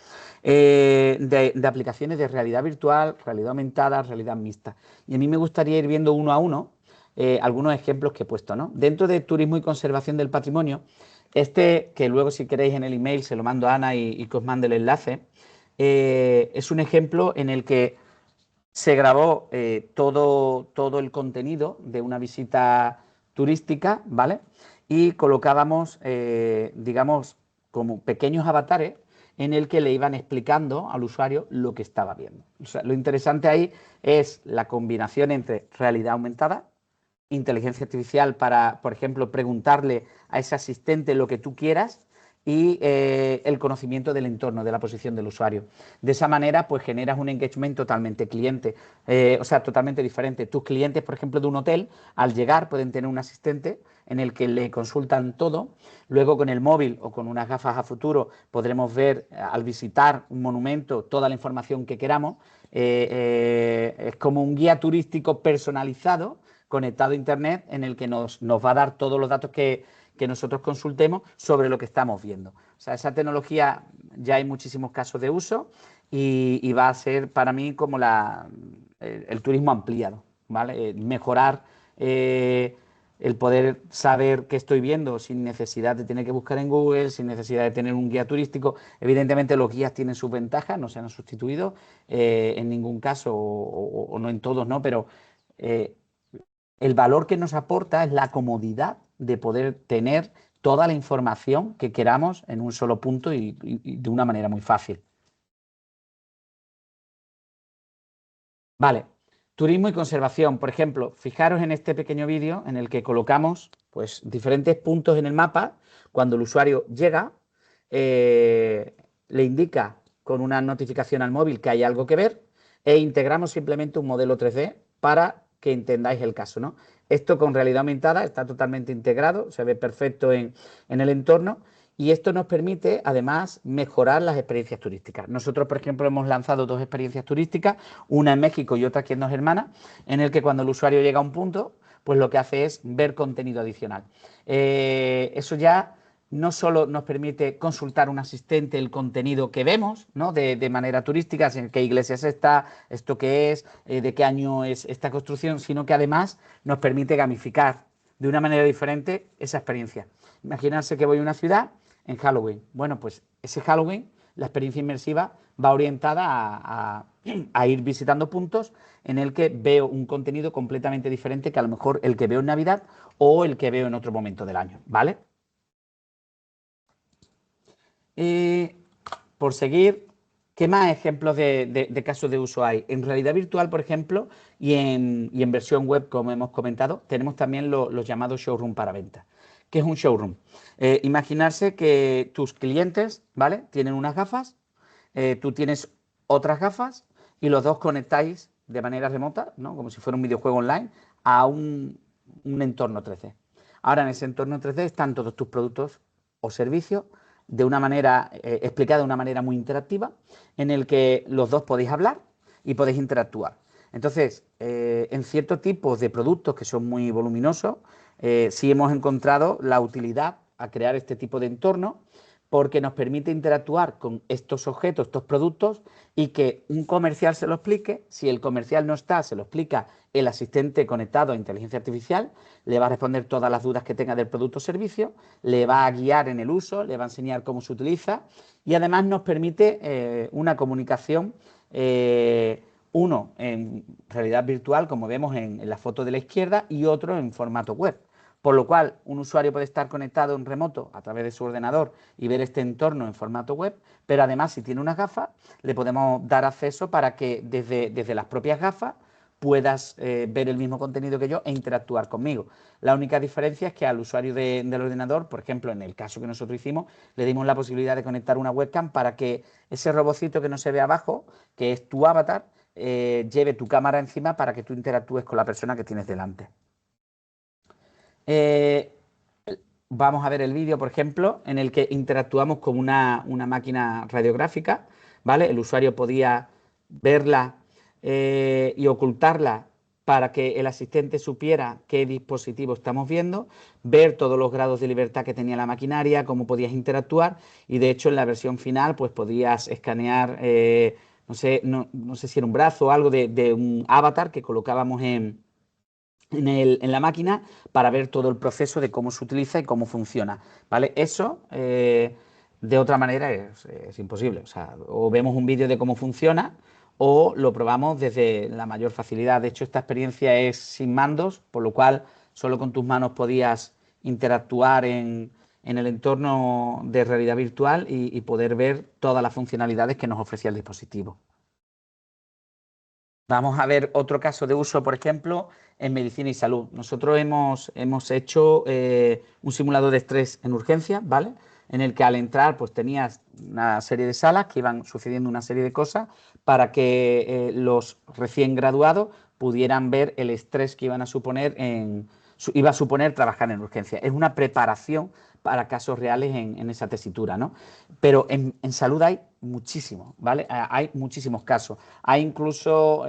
De aplicaciones de realidad virtual, realidad aumentada, realidad mixta. Y a mí me gustaría ir viendo uno a uno algunos ejemplos que he puesto, ¿no? Dentro de turismo y conservación del patrimonio, que luego si queréis en el email se lo mando a Ana y que os mande el enlace, es un ejemplo en el que se grabó todo el contenido de una visita turística, ¿vale? Y colocábamos, digamos, como pequeños avatares en el que le iban explicando al usuario lo que estaba viendo. O sea, lo interesante ahí es la combinación entre realidad aumentada, inteligencia artificial para, por ejemplo, preguntarle a ese asistente lo que tú quieras y el conocimiento del entorno, de la posición del usuario. De esa manera, pues generas un engagement totalmente cliente, o sea, totalmente diferente. Tus clientes, por ejemplo, de un hotel, al llegar pueden tener un asistente en el que le consultan todo. Luego con el móvil o con unas gafas a futuro podremos ver al visitar un monumento toda la información que queramos. Es como un guía turístico personalizado conectado a Internet en el que nos va a dar todos los datos que nosotros consultemos sobre lo que estamos viendo. O sea, esa tecnología ya hay muchísimos casos de uso y va a ser para mí como el turismo ampliado, ¿vale? Mejorar el poder saber qué estoy viendo sin necesidad de tener que buscar en Google, sin necesidad de tener un guía turístico. Evidentemente los guías tienen sus ventajas, no se han sustituido en ningún caso o no en todos, ¿no? Pero eh, el valor que nos aporta es la comodidad de poder tener toda la información que queramos en un solo punto y de una manera muy fácil. Vale, turismo y conservación. Por ejemplo, fijaros en este pequeño vídeo en el que colocamos pues, diferentes puntos en el mapa. Cuando el usuario llega, le indica con una notificación al móvil que hay algo que ver e integramos simplemente un modelo 3D para que entendáis el caso, ¿no? Esto con realidad aumentada está totalmente integrado, se ve perfecto en el entorno y esto nos permite además mejorar las experiencias turísticas. Nosotros, por ejemplo, hemos lanzado dos experiencias turísticas, una en México y otra aquí en Dos Hermanas, en el que cuando el usuario llega a un punto, pues lo que hace es ver contenido adicional. Eso ya no solo nos permite consultar un asistente el contenido que vemos, ¿no? De manera turística, en qué iglesia es esta, esto qué es, de qué año es esta construcción, sino que además nos permite gamificar de una manera diferente esa experiencia. Imaginarse que voy a una ciudad en Halloween. Bueno, pues ese Halloween, la experiencia inmersiva va orientada a ir visitando puntos en el que veo un contenido completamente diferente que a lo mejor el que veo en Navidad o el que veo en otro momento del año, ¿vale? Y por seguir, ¿qué más ejemplos de casos de uso hay? En realidad virtual, por ejemplo, y en versión web, como hemos comentado, tenemos también los llamados showroom para venta. ¿Qué es un showroom? Imaginarse que tus clientes, ¿vale? Tienen unas gafas, tú tienes otras gafas y los dos conectáis de manera remota, ¿no? Como si fuera un videojuego online, a un entorno 3D. Ahora en ese entorno 3D están todos tus productos o servicios de una manera explicada de una manera muy interactiva, en el que los dos podéis hablar y podéis interactuar. Entonces, en ciertos tipos de productos que son muy voluminosos, sí hemos encontrado la utilidad a crear este tipo de entorno porque nos permite interactuar con estos objetos, estos productos, y que un comercial se lo explique. Si el comercial no está, se lo explica el asistente conectado a inteligencia artificial, le va a responder todas las dudas que tenga del producto o servicio, le va a guiar en el uso, le va a enseñar cómo se utiliza y además nos permite una comunicación, uno en realidad virtual, como vemos en la foto de la izquierda, y otro en formato web. Por lo cual, un usuario puede estar conectado en remoto a través de su ordenador y ver este entorno en formato web, pero además, si tiene unas gafas, le podemos dar acceso para que desde las propias gafas puedas ver el mismo contenido que yo e interactuar conmigo. La única diferencia es que al usuario del ordenador, por ejemplo, en el caso que nosotros hicimos, le dimos la posibilidad de conectar una webcam para que ese robocito que no se ve abajo, que es tu avatar, lleve tu cámara encima para que tú interactúes con la persona que tienes delante. Eh, Vamos a ver el vídeo, por ejemplo, en el que interactuamos con una máquina radiográfica, ¿vale? El usuario podía verla y ocultarla para que el asistente supiera qué dispositivo estamos viendo, ver todos los grados de libertad que tenía la maquinaria, cómo podías interactuar y de hecho en la versión final pues podías escanear, no sé si era un brazo o algo de un avatar que colocábamos en la máquina para ver todo el proceso de cómo se utiliza y cómo funciona, ¿vale? Eso, de otra manera, es imposible. O sea, o vemos un vídeo de cómo funciona o lo probamos desde la mayor facilidad. De hecho, esta experiencia es sin mandos, por lo cual solo con tus manos podías interactuar en el entorno de realidad virtual y poder ver todas las funcionalidades que nos ofrecía el dispositivo. Vamos a ver otro caso de uso, por ejemplo, en medicina y salud. Nosotros hemos hecho un simulador de estrés en urgencia, ¿vale? En el que al entrar, pues tenías una serie de salas que iban sucediendo una serie de cosas para que los recién graduados pudieran ver el estrés que iban a suponer iba a suponer trabajar en urgencia. Es una preparación para casos reales en esa tesitura, ¿no? Pero en salud hay muchísimo, ¿vale? Hay muchísimos casos. Hay incluso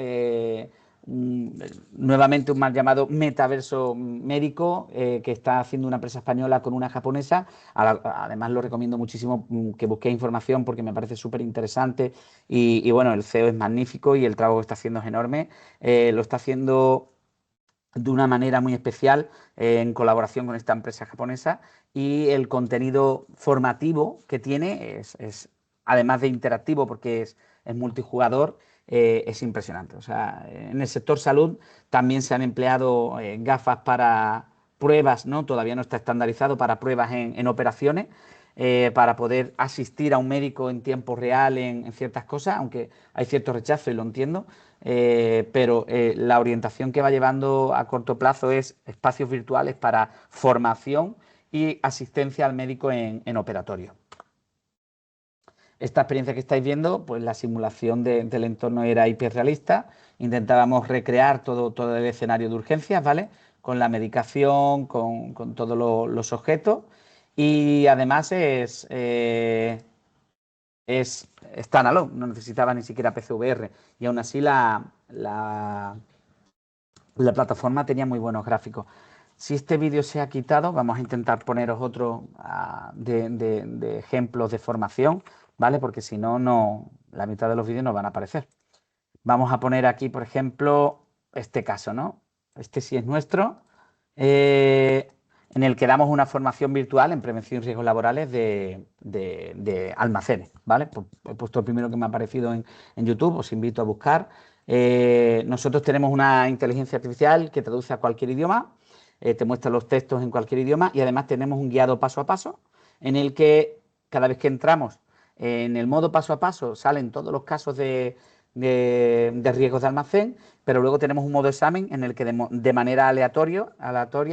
nuevamente un mal llamado metaverso médico que está haciendo una empresa española con una japonesa. Además lo recomiendo muchísimo que busquéis información porque me parece súper interesante y bueno, el CEO es magnífico y el trabajo que está haciendo es enorme. Lo está haciendo de una manera muy especial en colaboración con esta empresa japonesa y el contenido formativo que tiene además de interactivo porque es multijugador, es impresionante. O sea, en el sector salud también se han empleado gafas para pruebas, ¿no? Todavía no está estandarizado para pruebas en operaciones. Para poder asistir a un médico en tiempo real en ciertas cosas, aunque hay cierto rechazo y lo entiendo, pero la orientación que va llevando a corto plazo es espacios virtuales para formación y asistencia al médico en operatorio. Esta experiencia que estáis viendo, pues la simulación del entorno era hiperrealista, intentábamos recrear todo el escenario de urgencias, ¿vale? Con la medicación, con todos los objetos y además es standalone, no necesitaba ni siquiera PCVR y aún así la plataforma tenía muy buenos gráficos. Si este vídeo se ha quitado, vamos a intentar poneros otro de ejemplos de formación, ¿vale? Porque si no, la mitad de los vídeos no van a aparecer. Vamos a poner aquí, por ejemplo, este caso, ¿no? Este sí es nuestro, en el que damos una formación virtual en prevención y riesgos laborales de almacenes, ¿vale? Pues he puesto el primero que me ha aparecido en YouTube, os invito a buscar. Nosotros tenemos una inteligencia artificial que traduce a cualquier idioma, te muestra los textos en cualquier idioma y además tenemos un guiado paso a paso en el que cada vez que entramos en el modo paso a paso salen todos los casos de riesgos de almacén, pero luego tenemos un modo examen en el que de manera aleatoria,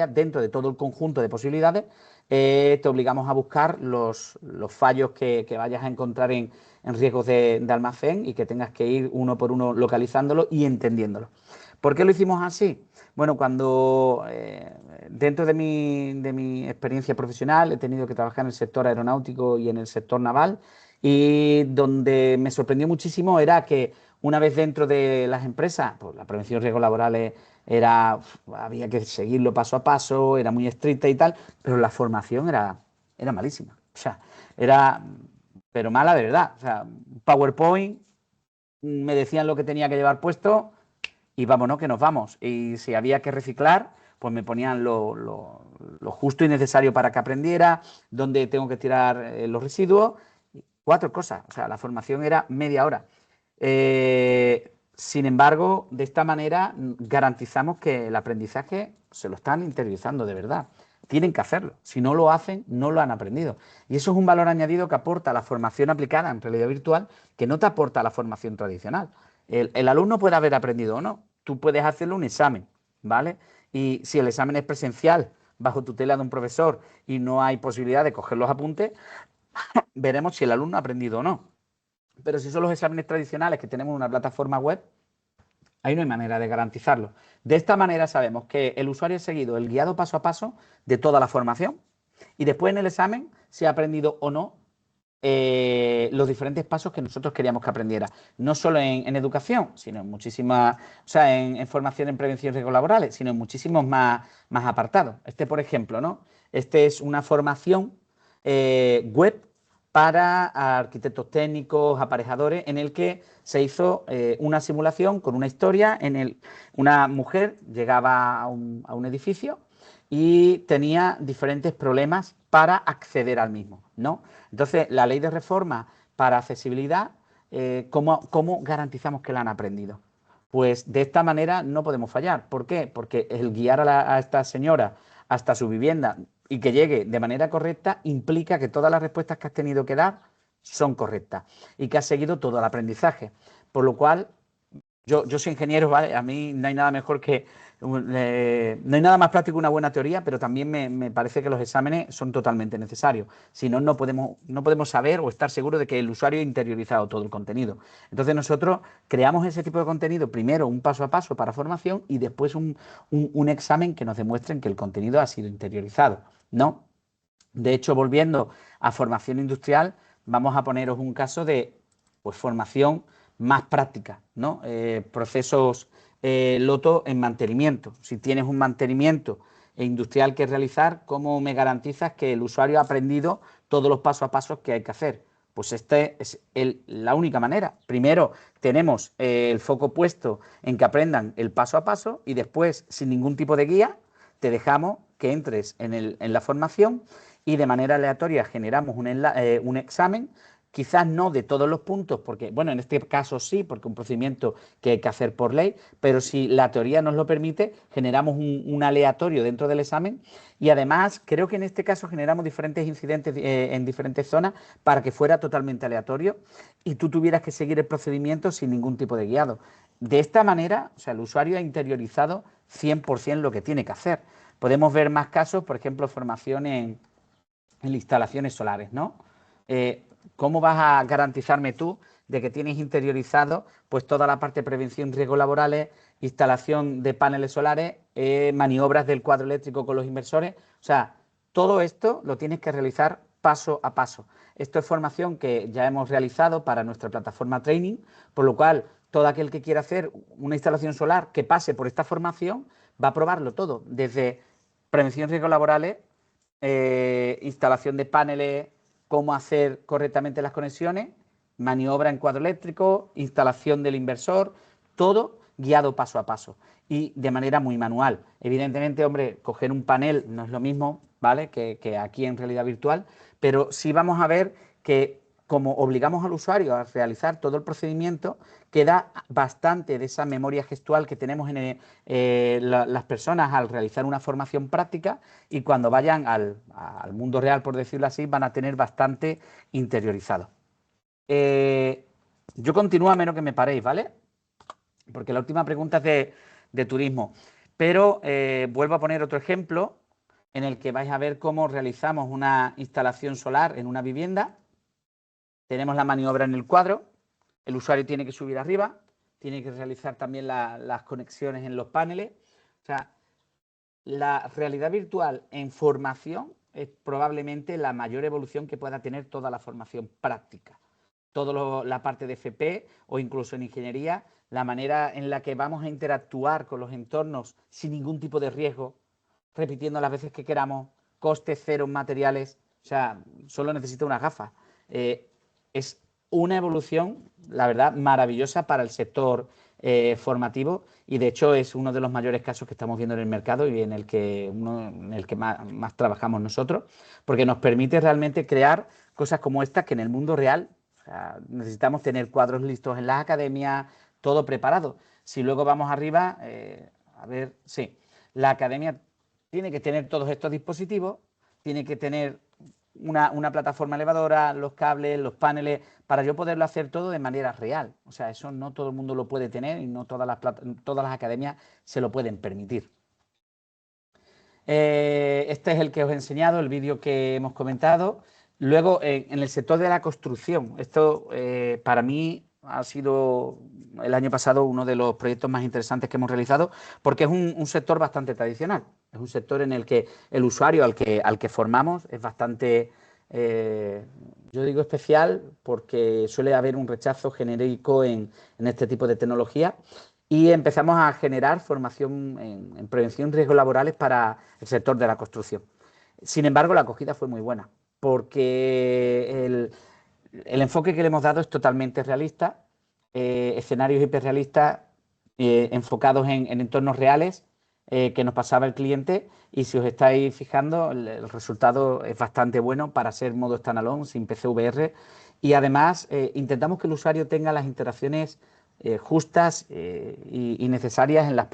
dentro de todo el conjunto de posibilidades, te obligamos a buscar los fallos que vayas a encontrar en riesgos de almacén y que tengas que ir uno por uno localizándolo y entendiéndolo. ¿Por qué lo hicimos así? Bueno, cuando dentro de mi experiencia profesional he tenido que trabajar en el sector aeronáutico y en el sector naval, y donde me sorprendió muchísimo era que una vez dentro de las empresas, pues la prevención de riesgos laborales había que seguirlo paso a paso, era muy estricta y tal, pero la formación era malísima. O sea, era, pero mala de verdad. O sea, PowerPoint, me decían lo que tenía que llevar puesto y vámonos que nos vamos. Y si había que reciclar, pues me ponían lo justo y necesario para que aprendiera, dónde tengo que tirar los residuos, 4 cosas. O sea, la formación era media hora. Sin embargo, de esta manera garantizamos que el aprendizaje se lo están interiorizando de verdad. Tienen que hacerlo. Si no lo hacen, no lo han aprendido. Y eso es un valor añadido que aporta la formación aplicada en realidad virtual, que no te aporta la formación tradicional. El alumno puede haber aprendido o no. Tú puedes hacerle un examen, ¿vale? Y si el examen es presencial, bajo tutela de un profesor, y no hay posibilidad de coger los apuntes, veremos si el alumno ha aprendido o no. Pero si son los exámenes tradicionales que tenemos en una plataforma web, ahí no hay manera de garantizarlo. De esta manera sabemos que el usuario ha seguido el guiado paso a paso de toda la formación y después en el examen se ha aprendido o no los diferentes pasos que nosotros queríamos que aprendiera. No solo en educación, sino en muchísimas, o sea, en formación en prevención y riesgos laborales, sino en muchísimos más apartados. Este, por ejemplo, ¿no? Este es una formación web para arquitectos técnicos, aparejadores, en el que se hizo una simulación con una historia una mujer llegaba a un edificio y tenía diferentes problemas para acceder al mismo, ¿no? Entonces, la ley de reforma para accesibilidad, ¿cómo garantizamos que la han aprendido? Pues de esta manera no podemos fallar. ¿Por qué? Porque el guiar a esta señora hasta su vivienda y que llegue de manera correcta implica que todas las respuestas que has tenido que dar son correctas y que has seguido todo el aprendizaje. Por lo cual, yo soy ingeniero, ¿vale? A mí no hay nada mejor que... no hay nada más práctico que una buena teoría, pero también me parece que los exámenes son totalmente necesarios. Si no, no podemos saber o estar seguros de que el usuario ha interiorizado todo el contenido. Entonces nosotros creamos ese tipo de contenido, primero un paso a paso para formación y después un examen que nos demuestre que el contenido ha sido interiorizado, ¿no? De hecho, volviendo a formación industrial, vamos a poneros un caso de pues, formación más práctica, ¿no? Procesos Loto en mantenimiento. Si tienes un mantenimiento industrial que realizar, ¿cómo me garantizas que el usuario ha aprendido todos los pasos a pasos que hay que hacer? Pues esta es la única manera. Primero tenemos el foco puesto en que aprendan el paso a paso y después, sin ningún tipo de guía, te dejamos que entres en la formación y de manera aleatoria generamos un examen, quizás no de todos los puntos, porque, bueno, en este caso sí, porque un procedimiento que hay que hacer por ley, pero si la teoría nos lo permite, generamos un aleatorio dentro del examen y además creo que en este caso generamos diferentes incidentes en diferentes zonas para que fuera totalmente aleatorio y tú tuvieras que seguir el procedimiento sin ningún tipo de guiado. De esta manera, o sea, el usuario ha interiorizado 100% lo que tiene que hacer. Podemos ver más casos, por ejemplo, formación en instalaciones solares, ¿no? ¿Cómo vas a garantizarme tú de que tienes interiorizado pues toda la parte de prevención de riesgos laborales, instalación de paneles solares, maniobras del cuadro eléctrico con los inversores? O sea, todo esto lo tienes que realizar paso a paso. Esto es formación que ya hemos realizado para nuestra plataforma training, por lo cual todo aquel que quiera hacer una instalación solar que pase por esta formación va a probarlo todo, desde prevención de riesgos laborales, instalación de paneles, cómo hacer correctamente las conexiones, maniobra en cuadro eléctrico, instalación del inversor, todo guiado paso a paso y de manera muy manual. Evidentemente, hombre, coger un panel no es lo mismo, ¿vale?, que aquí en realidad virtual, pero sí vamos a ver que como obligamos al usuario a realizar todo el procedimiento, queda bastante de esa memoria gestual que tenemos en las personas al realizar una formación práctica, y cuando vayan al mundo real, por decirlo así, van a tener bastante interiorizado. Yo continúo a menos que me paréis, ¿vale? Porque la última pregunta es de turismo. Pero vuelvo a poner otro ejemplo en el que vais a ver cómo realizamos una instalación solar en una vivienda. Tenemos la maniobra en el cuadro, el usuario tiene que subir arriba, tiene que realizar también las conexiones en los paneles. O sea, la realidad virtual en formación es probablemente la mayor evolución que pueda tener toda la formación práctica. Toda la parte de FP o incluso en ingeniería, la manera en la que vamos a interactuar con los entornos sin ningún tipo de riesgo, repitiendo las veces que queramos, costes cero en materiales, o sea, solo necesita unas gafas. Es una evolución, la verdad, maravillosa para el sector formativo, y de hecho es uno de los mayores casos que estamos viendo en el mercado y en el que más trabajamos nosotros, porque nos permite realmente crear cosas como estas que en el mundo real, o sea, necesitamos tener cuadros listos en las academias, todo preparado. Si luego vamos arriba, a ver, sí, la academia tiene que tener todos estos dispositivos, tiene que tener una plataforma elevadora, los cables, los paneles, para yo poderlo hacer todo de manera real. O sea, eso no todo el mundo lo puede tener y no todas las academias se lo pueden permitir. Este es el que os he enseñado, el vídeo que hemos comentado. Luego, en el sector de la construcción, esto para mí ha sido el año pasado uno de los proyectos más interesantes que hemos realizado, porque es un sector bastante tradicional. Es un sector en el que el usuario al que formamos es bastante, yo digo especial, porque suele haber un rechazo genérico en este tipo de tecnología. Y empezamos a generar formación en prevención de riesgos laborales para el sector de la construcción. Sin embargo, la acogida fue muy buena, porque el enfoque que le hemos dado es totalmente realista, escenarios hiperrealistas enfocados en entornos reales que nos pasaba el cliente, y si os estáis fijando, el resultado es bastante bueno para ser modo standalone, sin PCVR, y además intentamos que el usuario tenga las interacciones justas y necesarias en las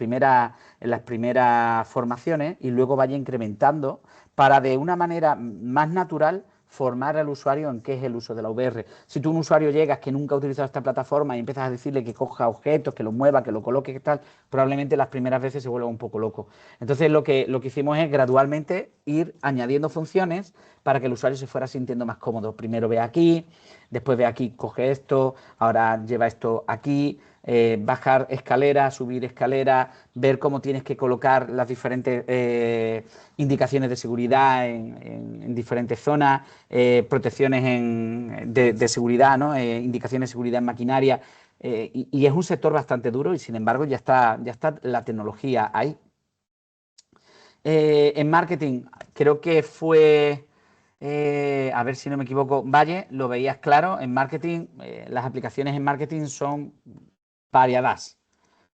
primeras formaciones, y luego vaya incrementando para de una manera más natural formar al usuario en qué es el uso de la VR. Si tú, un usuario, llegas que nunca ha utilizado esta plataforma y empiezas a decirle que coja objetos, que los mueva, que lo coloque, que tal, probablemente las primeras veces se vuelva un poco loco. Entonces lo que hicimos es gradualmente ir añadiendo funciones para que el usuario se fuera sintiendo más cómodo. Primero ve aquí, después ve aquí, coge esto, ahora lleva esto aquí, bajar escalera, subir escalera, ver cómo tienes que colocar las diferentes indicaciones de seguridad en diferentes zonas, protecciones de seguridad, ¿no? Indicaciones de seguridad en maquinaria. Y es un sector bastante duro, y sin embargo ya está la tecnología ahí. En marketing, creo que fue, a ver si no me equivoco, Valle, lo veías claro. En marketing, las aplicaciones en marketing son variadas.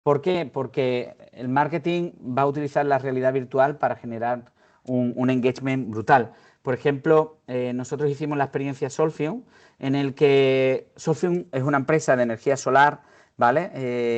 ¿Por qué? Porque el marketing va a utilizar la realidad virtual para generar un engagement brutal. Por ejemplo, nosotros hicimos la experiencia Solfium, en el que Solfium es una empresa de energía solar, ¿vale?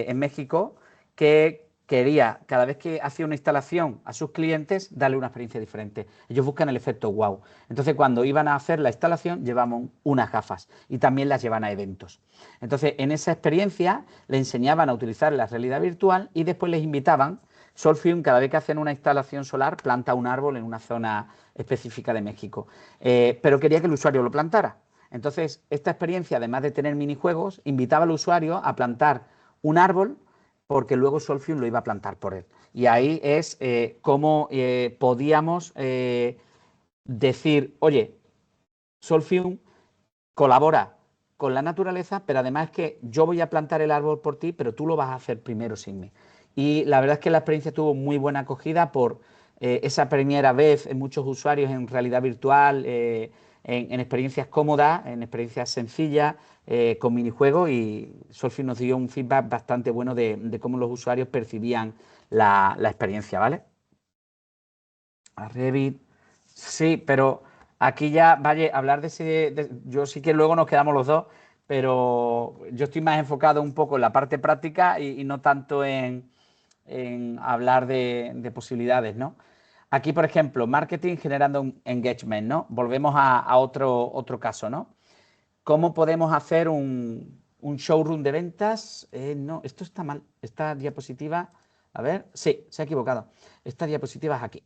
En México, que quería, cada vez que hacía una instalación a sus clientes, darle una experiencia diferente. Ellos buscan el efecto wow. Entonces, cuando iban a hacer la instalación, llevaban unas gafas y también las llevan a eventos. Entonces, en esa experiencia le enseñaban a utilizar la realidad virtual, y después les invitaban. Solfium, cada vez que hacen una instalación solar, planta un árbol en una zona específica de México, pero quería que el usuario lo plantara. Entonces, esta experiencia, además de tener minijuegos, invitaba al usuario a plantar un árbol, porque luego Solfium lo iba a plantar por él. Y ahí es cómo podíamos decir, oye, Solfium colabora con la naturaleza, pero además es que yo voy a plantar el árbol por ti, pero tú lo vas a hacer primero sin mí. Y la verdad es que la experiencia tuvo muy buena acogida esa primera vez en muchos usuarios en realidad virtual, en experiencias cómodas, en experiencias sencillas, con minijuegos, y Solfit nos dio un feedback bastante bueno de cómo los usuarios percibían la experiencia, ¿vale? A Revit, sí, pero aquí ya, vaya, hablar de ese, yo sí que luego nos quedamos los dos, pero yo estoy más enfocado un poco en la parte práctica y no tanto en hablar de posibilidades, ¿no? Aquí, por ejemplo, marketing generando un engagement, ¿no? Volvemos a otro caso, ¿no? ¿Cómo podemos hacer un showroom de ventas? No, esto está mal. Esta diapositiva, a ver, sí, se ha equivocado. Esta diapositiva es aquí.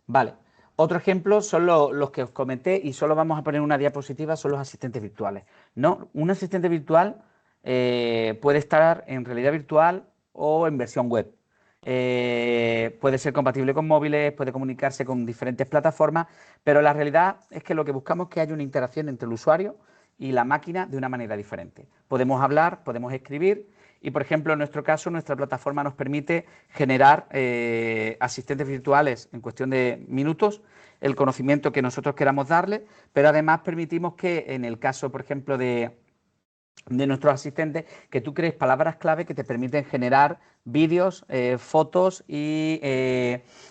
Vale. Otro ejemplo son los que os comenté, y solo vamos a poner una diapositiva, son los asistentes virtuales. No, un asistente virtual puede estar en realidad virtual o en versión web. Puede ser compatible con móviles, puede comunicarse con diferentes plataformas, pero la realidad es que lo que buscamos es que haya una interacción entre el usuario y la máquina de una manera diferente. Podemos hablar, podemos escribir, y por ejemplo en nuestro caso nuestra plataforma nos permite generar asistentes virtuales en cuestión de minutos, el conocimiento que nosotros queramos darle, pero además permitimos que en el caso, por ejemplo, de nuestros asistentes, que tú crees palabras clave que te permiten generar vídeos, fotos y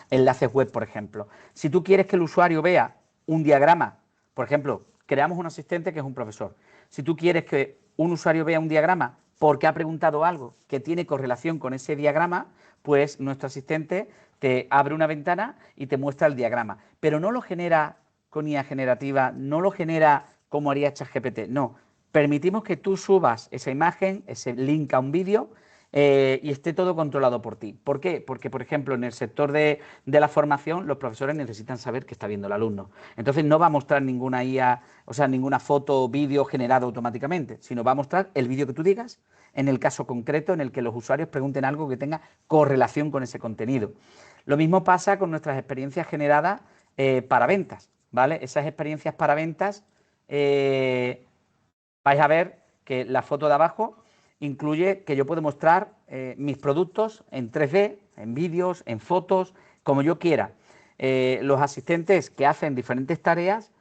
enlaces web, por ejemplo. Si tú quieres que el usuario vea un diagrama, por ejemplo, creamos un asistente que es un profesor. Si tú quieres que un usuario vea un diagrama porque ha preguntado algo que tiene correlación con ese diagrama, pues nuestro asistente te abre una ventana y te muestra el diagrama. Pero no lo genera con IA generativa, no lo genera como haría ChatGPT, no. Permitimos que tú subas esa imagen, ese link a un vídeo, y esté todo controlado por ti. ¿Por qué? Porque, por ejemplo, en el sector de la formación, los profesores necesitan saber qué está viendo el alumno. Entonces, no va a mostrar ninguna IA, o sea, ninguna foto o vídeo generado automáticamente, sino va a mostrar el vídeo que tú digas, en el caso concreto en el que los usuarios pregunten algo que tenga correlación con ese contenido. Lo mismo pasa con nuestras experiencias generadas para ventas, ¿vale? Esas experiencias para ventas, vais a ver que la foto de abajo incluye que yo puedo mostrar mis productos en 3D, en vídeos, en fotos, como yo quiera. Los asistentes que hacen diferentes tareas,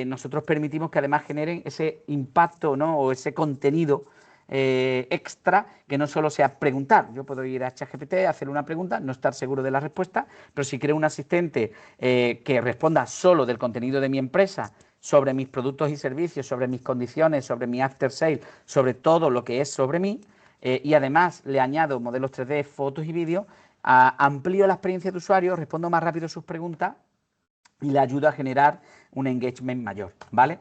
nosotros permitimos que además generen ese impacto, ¿no? O ese contenido extra, que no solo sea preguntar. Yo puedo ir a ChatGPT, hacer una pregunta, no estar seguro de la respuesta, pero si creo un asistente que responda solo del contenido de mi empresa, sobre mis productos y servicios, sobre mis condiciones, sobre mi after sale, sobre todo lo que es sobre mí, y además le añado modelos 3D, fotos y vídeos, amplío la experiencia de usuario, respondo más rápido sus preguntas y le ayudo a generar un engagement mayor, ¿vale?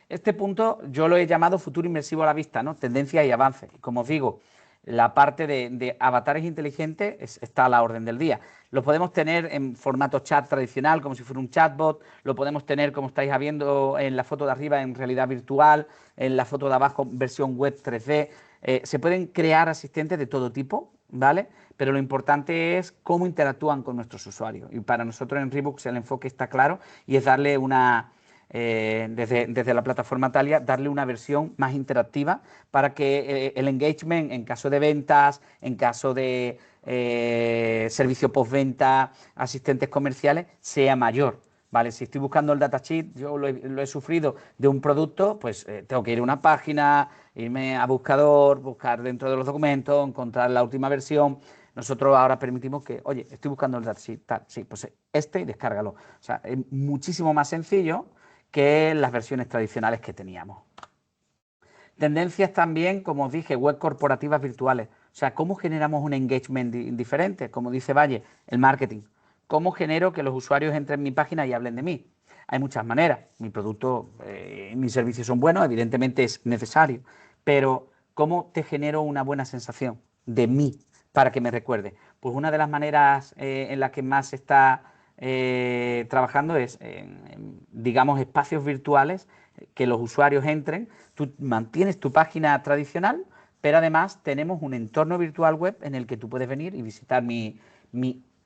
Este punto yo lo he llamado futuro inmersivo a la vista, ¿no? Tendencias y avances. Como os digo, la parte de avatares inteligentes está a la orden del día. Lo podemos tener en formato chat tradicional, como si fuera un chatbot. Lo podemos tener, como estáis viendo en la foto de arriba, en realidad virtual, en la foto de abajo, versión web 3D. Se pueden crear asistentes de todo tipo, ¿vale? Pero lo importante es cómo interactúan con nuestros usuarios. Y para nosotros en Rebox el enfoque está claro, y es darle desde la plataforma Talia, darle una versión más interactiva para que el engagement en caso de ventas, en caso de servicio postventa, asistentes comerciales, sea mayor. Vale, si estoy buscando el datasheet, yo lo he sufrido de un producto, pues tengo que ir a una página, irme a buscador, buscar dentro de los documentos, encontrar la última versión. Nosotros ahora permitimos que, oye, estoy buscando el datasheet, tal, sí, pues y descárgalo. O sea, es muchísimo más sencillo que las versiones tradicionales que teníamos. Tendencias también, como os dije, web corporativas virtuales. O sea, ¿cómo generamos un engagement diferente? Como dice Valle, el marketing. ¿Cómo genero que los usuarios entren en mi página y hablen de mí? Hay muchas maneras. Mi producto, mis servicios son buenos, evidentemente es necesario. Pero, ¿cómo te genero una buena sensación de mí para que me recuerde? Pues una de las maneras en las que más se está trabajando es, digamos, espacios virtuales que los usuarios entren. Tú mantienes tu página tradicional, pero además tenemos un entorno virtual web en el que tú puedes venir y visitar mi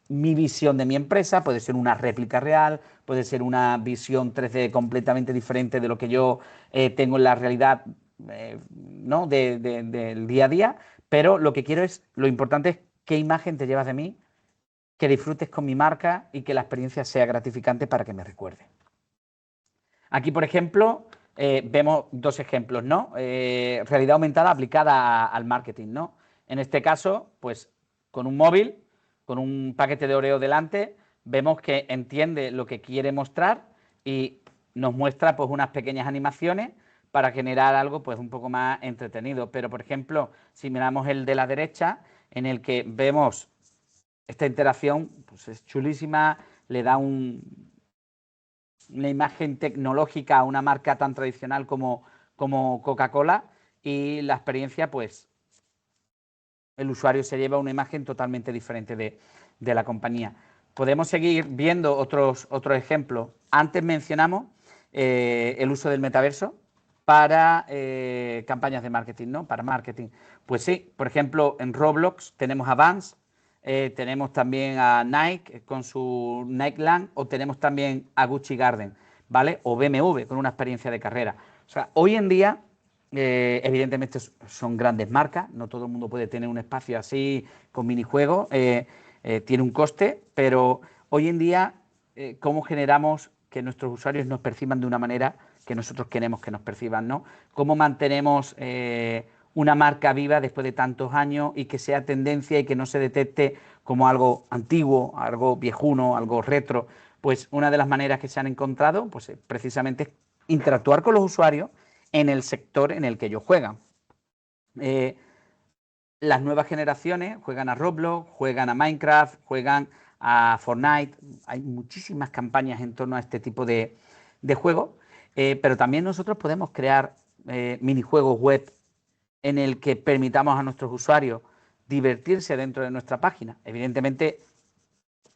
visión de mi empresa. Puede ser una réplica real, puede ser una visión 3D completamente diferente de lo que yo tengo en la realidad, ¿no? Del día a día, pero lo que quiero es, lo importante es qué imagen te llevas de mí que disfrutes con mi marca y que la experiencia sea gratificante para que me recuerde. Aquí, por ejemplo, vemos dos ejemplos, ¿no? Realidad aumentada aplicada al marketing, ¿no? En este caso, pues con un móvil, con un paquete de Oreo delante, vemos que entiende lo que quiere mostrar y nos muestra pues unas pequeñas animaciones para generar algo pues un poco más entretenido. Pero, por ejemplo, si miramos el de la derecha, en el que vemos esta interacción, pues es chulísima, le da una imagen tecnológica a una marca tan tradicional como Coca-Cola, y la experiencia, pues el usuario se lleva una imagen totalmente diferente de la compañía. Podemos seguir viendo otros ejemplos. Antes mencionamos el uso del metaverso para campañas de marketing, ¿no? Para marketing. Pues sí, por ejemplo, en Roblox tenemos a Vans, tenemos también a Nike con su Nikeland, o tenemos también a Gucci Garden, ¿vale? O BMW con una experiencia de carrera. O sea, hoy en día, evidentemente son grandes marcas, no todo el mundo puede tener un espacio así con minijuegos, tiene un coste, pero hoy en día, ¿cómo generamos que nuestros usuarios nos perciban de una manera que nosotros queremos que nos perciban, ¿no? ¿Cómo mantenemos una marca viva después de tantos años y que sea tendencia y que no se detecte como algo antiguo, algo viejuno, algo retro? Pues una de las maneras que se han encontrado, pues precisamente es interactuar con los usuarios en el sector en el que ellos juegan. Las nuevas generaciones juegan a Roblox, juegan a Minecraft, juegan a Fortnite. Hay muchísimas campañas en torno a este tipo de juegos, pero también nosotros podemos crear minijuegos web en el que permitamos a nuestros usuarios divertirse dentro de nuestra página. Evidentemente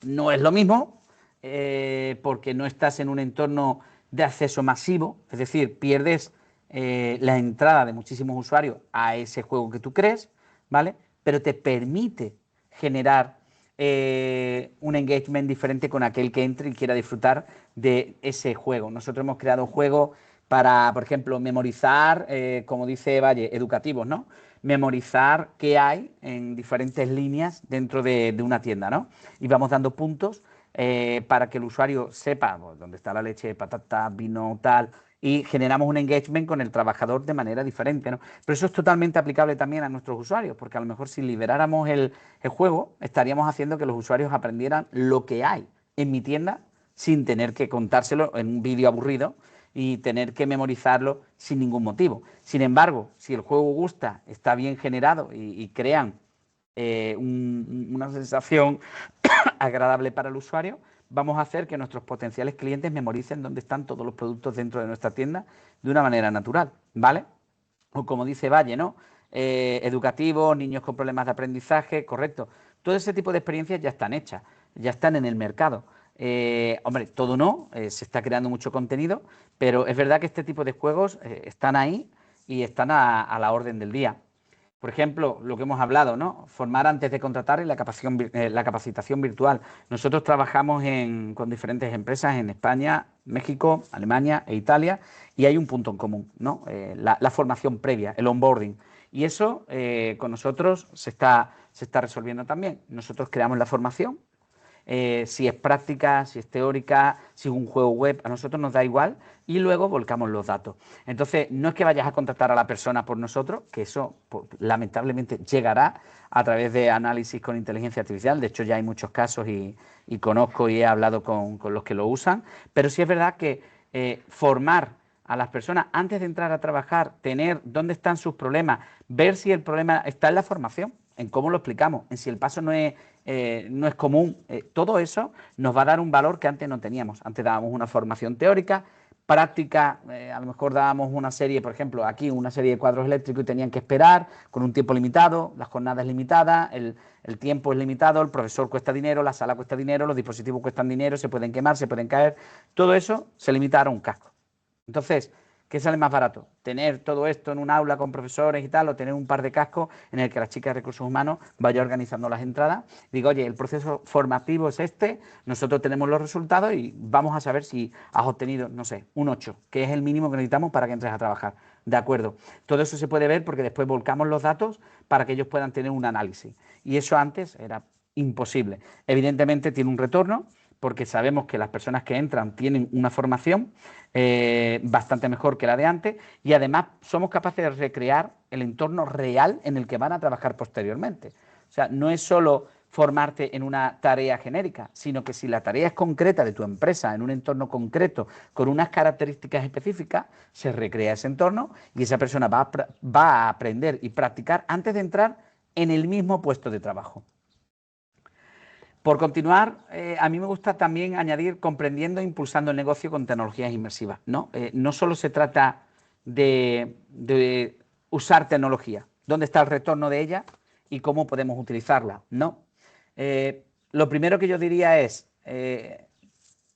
no es lo mismo, porque no estás en un entorno de acceso masivo, es decir, pierdes la entrada de muchísimos usuarios a ese juego que tú crees, ¿vale? Pero te permite generar un engagement diferente con aquel que entre y quiera disfrutar de ese juego. Nosotros hemos creado juegos para, por ejemplo, memorizar, como dice Valle, educativos, ¿no? Memorizar qué hay en diferentes líneas dentro de una tienda, ¿no? Y vamos dando puntos para que el usuario sepa pues, dónde está la leche, patata, vino, tal, y generamos un engagement con el trabajador de manera diferente, ¿no? Pero eso es totalmente aplicable también a nuestros usuarios, porque a lo mejor si liberáramos el juego, estaríamos haciendo que los usuarios aprendieran lo que hay en mi tienda sin tener que contárselo en un vídeo aburrido y tener que memorizarlo sin ningún motivo. Sin embargo, si el juego gusta, está bien generado y crean una sensación agradable para el usuario, vamos a hacer que nuestros potenciales clientes memoricen dónde están todos los productos dentro de nuestra tienda de una manera natural, ¿vale? O como dice Valle, ¿no? Educativos, niños con problemas de aprendizaje, correcto. Todo ese tipo de experiencias ya están hechas, ya están en el mercado. Hombre, todo no, se está creando mucho contenido, pero es verdad que este tipo de juegos están ahí y están a la orden del día. Por ejemplo, lo que hemos hablado, ¿no? Formar antes de contratar y la capacitación virtual. Nosotros trabajamos con diferentes empresas en España, México, Alemania e Italia, y hay un punto en común, ¿no? La formación previa, el onboarding. Y eso con nosotros se está resolviendo también. Nosotros creamos la formación, si es práctica, si es teórica, si es un juego web, a nosotros nos da igual, y luego volcamos los datos. Entonces, no es que vayas a contratar a la persona por nosotros, que eso pues, lamentablemente llegará a través de análisis con inteligencia artificial. De hecho, ya hay muchos casos y conozco y he hablado con los que lo usan, pero sí es verdad que formar a las personas antes de entrar a trabajar, tener dónde están sus problemas, ver si el problema está en la formación, en cómo lo explicamos, en si el paso no es común. Todo eso nos va a dar un valor que antes no teníamos. Antes dábamos una formación teórica, práctica, a lo mejor dábamos una serie, por ejemplo, aquí una serie de cuadros eléctricos y tenían que esperar con un tiempo limitado, las jornadas limitadas, el tiempo es limitado, el profesor cuesta dinero, la sala cuesta dinero, los dispositivos cuestan dinero, se pueden quemar, se pueden caer. Todo eso se limita a un casco. Entonces, ¿qué sale más barato? ¿Tener todo esto en un aula con profesores y tal, o tener un par de cascos en el que la chica de recursos humanos vaya organizando las entradas? Digo, oye, el proceso formativo es este, nosotros tenemos los resultados y vamos a saber si has obtenido, no sé, un 8, que es el mínimo que necesitamos para que entres a trabajar. De acuerdo. Todo eso se puede ver porque después volcamos los datos para que ellos puedan tener un análisis. Y eso antes era imposible. Evidentemente tiene un retorno porque sabemos que las personas que entran tienen una formación bastante mejor que la de antes y además somos capaces de recrear el entorno real en el que van a trabajar posteriormente. O sea, no es solo formarte en una tarea genérica, sino que si la tarea es concreta de tu empresa, en un entorno concreto, con unas características específicas, se recrea ese entorno y esa persona va a aprender y practicar antes de entrar en el mismo puesto de trabajo. Por continuar, a mí me gusta también añadir comprendiendo e impulsando el negocio con tecnologías inmersivas, ¿no? No solo se trata de usar tecnología, dónde está el retorno de ella y cómo podemos utilizarla, ¿no? Lo primero que yo diría es,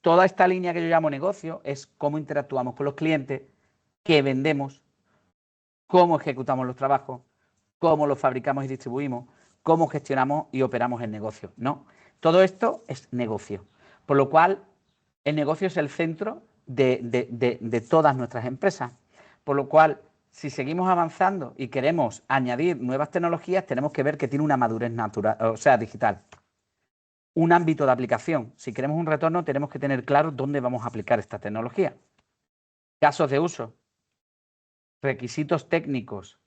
toda esta línea que yo llamo negocio es cómo interactuamos con los clientes, qué vendemos, cómo ejecutamos los trabajos, cómo los fabricamos y distribuimos, cómo gestionamos y operamos el negocio, ¿no? Todo esto es negocio, por lo cual el negocio es el centro de todas nuestras empresas, por lo cual si seguimos avanzando y queremos añadir nuevas tecnologías, tenemos que ver que tiene una madurez natural, o sea, digital. Un ámbito de aplicación. Si queremos un retorno, tenemos que tener claro dónde vamos a aplicar esta tecnología. Casos de uso, requisitos técnicos,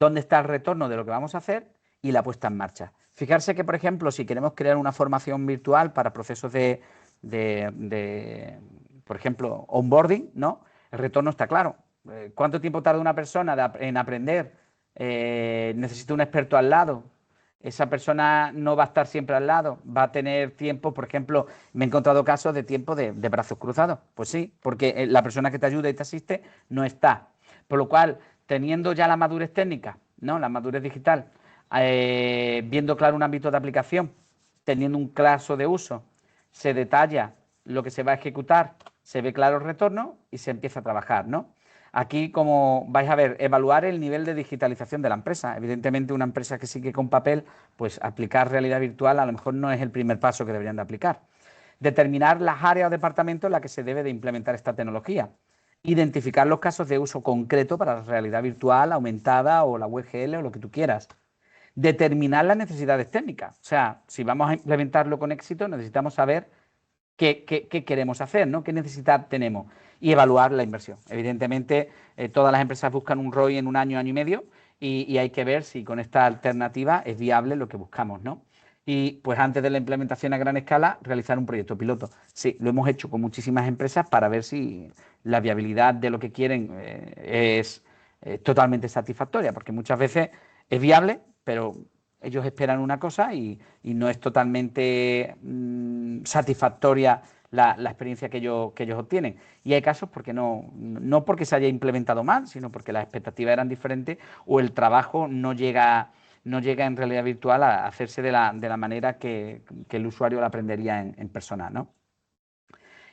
dónde está el retorno de lo que vamos a hacer y la puesta en marcha. Fijarse que, por ejemplo, si queremos crear una formación virtual para procesos por ejemplo, onboarding, ¿no? El retorno está claro. ¿Cuánto tiempo tarda una persona en aprender? ¿Necesita un experto al lado? Esa persona no va a estar siempre al lado, va a tener tiempo, por ejemplo, me he encontrado casos de tiempo de brazos cruzados. Pues sí, porque la persona que te ayuda y te asiste no está. Por lo cual, teniendo ya la madurez técnica, ¿no? La madurez digital, viendo claro un ámbito de aplicación, teniendo un caso de uso, se detalla lo que se va a ejecutar, se ve claro el retorno y se empieza a trabajar, ¿no? Aquí, como vais a ver, evaluar el nivel de digitalización de la empresa. Evidentemente, una empresa que sigue con papel, pues aplicar realidad virtual a lo mejor no es el primer paso que deberían de aplicar. Determinar las áreas o departamentos en las que se debe de implementar esta tecnología. Identificar los casos de uso concreto para la realidad virtual, aumentada o la UGL o lo que tú quieras. Determinar las necesidades técnicas. O sea, si vamos a implementarlo con éxito, necesitamos saber qué queremos hacer, ¿no? ¿Qué necesidad tenemos? Y evaluar la inversión. Evidentemente, todas las empresas buscan un ROI en un año, año y medio, y hay que ver si con esta alternativa es viable lo que buscamos, ¿no? Y pues antes de la implementación a gran escala, realizar un proyecto piloto. Sí, lo hemos hecho con muchísimas empresas para ver si la viabilidad de lo que quieren es totalmente satisfactoria, porque muchas veces es viable, pero ellos esperan una cosa y no es totalmente satisfactoria la experiencia que ellos obtienen. Y hay casos porque no porque se haya implementado mal, sino porque las expectativas eran diferentes o el trabajo no llega en realidad virtual a hacerse de la manera que el usuario lo aprendería en persona, ¿no?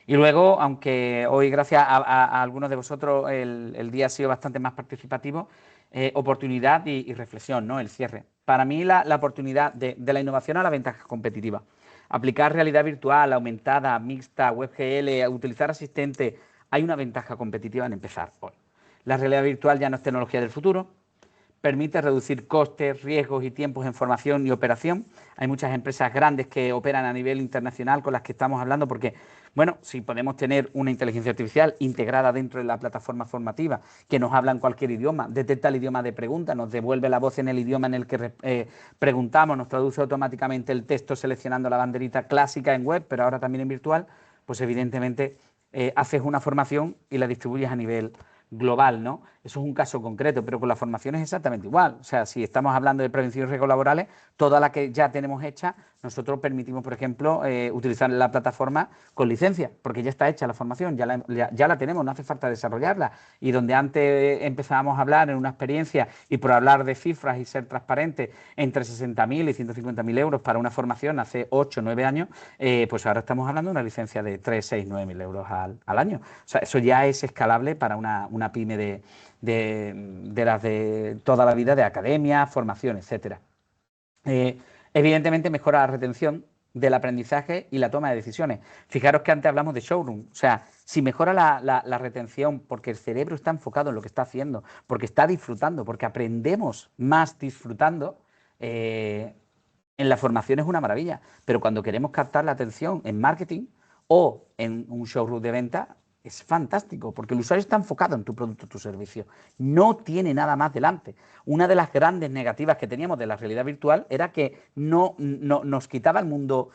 Y luego, aunque hoy gracias a algunos de vosotros el día ha sido bastante más participativo, oportunidad y reflexión, ¿no? El cierre. Para mí la oportunidad de la innovación a la ventaja competitiva. Aplicar realidad virtual, aumentada, mixta, WebGL, utilizar asistentes, hay una ventaja competitiva en empezar hoy. La realidad virtual ya no es tecnología del futuro, permite reducir costes, riesgos y tiempos en formación y operación. Hay muchas empresas grandes que operan a nivel internacional con las que estamos hablando porque, bueno, si podemos tener una inteligencia artificial integrada dentro de la plataforma formativa que nos habla en cualquier idioma, detecta el idioma de pregunta, nos devuelve la voz en el idioma en el que preguntamos, nos traduce automáticamente el texto seleccionando la banderita clásica en web, pero ahora también en virtual, pues evidentemente haces una formación y la distribuyes a nivel global, ¿no? Eso es un caso concreto, pero con la formación es exactamente igual. O sea, si estamos hablando de prevención y riesgos laborales, toda la que ya tenemos hecha, nosotros permitimos, por ejemplo, utilizar la plataforma con licencia, porque ya está hecha la formación, ya la tenemos, no hace falta desarrollarla. Y donde antes empezábamos a hablar en una experiencia y por hablar de cifras y ser transparentes entre 60.000 y 150.000 euros para una formación hace 8 o 9 años, pues ahora estamos hablando de una licencia de 3, 6, 9.000 euros al año. O sea, eso ya es escalable para una pyme de las de toda la vida, de academia, formación, etcétera. Evidentemente mejora la retención del aprendizaje y la toma de decisiones. Fijaros que antes hablamos de showroom, o sea, si mejora la retención porque el cerebro está enfocado en lo que está haciendo, porque está disfrutando, porque aprendemos más disfrutando, en la formación es una maravilla, pero cuando queremos captar la atención en marketing o en un showroom de venta, es fantástico, porque el usuario está enfocado en tu producto o tu servicio, no tiene nada más delante. Una de las grandes negativas que teníamos de la realidad virtual era que no nos quitaba el mundo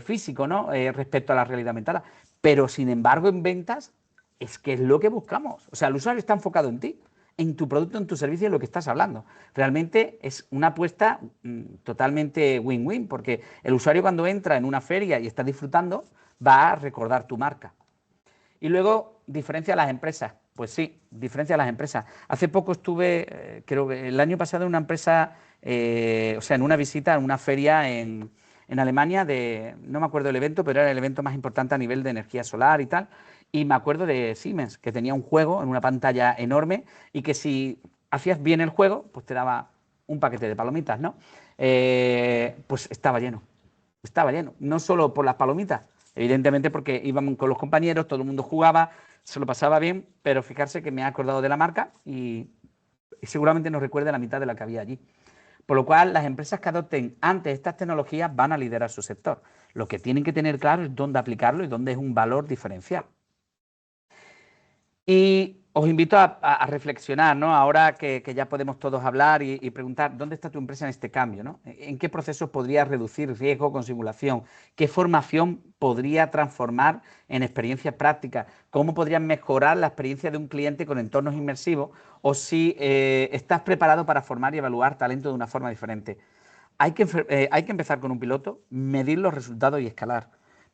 físico, ¿no? Respecto a la realidad aumentada, pero sin embargo en ventas es que es lo que buscamos. O sea, el usuario está enfocado en ti, en tu producto, en tu servicio, en lo que estás hablando. Realmente es una apuesta totalmente win-win, porque el usuario cuando entra en una feria y está disfrutando, va a recordar tu marca. Y luego, diferencia a las empresas. Pues sí, diferencia a las empresas. Hace poco estuve, creo que el año pasado, en una empresa, o sea, en una visita, en una feria en Alemania, no me acuerdo del evento, pero era el evento más importante a nivel de energía solar y tal. Y me acuerdo de Siemens, que tenía un juego en una pantalla enorme y que si hacías bien el juego, pues te daba un paquete de palomitas, ¿no? Pues estaba lleno. Estaba lleno. No solo por las palomitas, evidentemente porque íbamos con los compañeros, todo el mundo jugaba, se lo pasaba bien, pero fijarse que me ha acordado de la marca y seguramente no recuerde la mitad de la que había allí. Por lo cual, las empresas que adopten antes estas tecnologías van a liderar su sector. Lo que tienen que tener claro es dónde aplicarlo y dónde es un valor diferencial. Y os invito a reflexionar, ¿no? Ahora que ya podemos todos hablar y preguntar, ¿dónde está tu empresa en este cambio, ¿no? ¿En qué procesos podría reducir riesgo con simulación? ¿Qué formación podría transformar en experiencias prácticas? ¿Cómo podrían mejorar la experiencia de un cliente con entornos inmersivos? O si estás preparado para formar y evaluar talento de una forma diferente. Hay que empezar con un piloto, medir los resultados y escalar.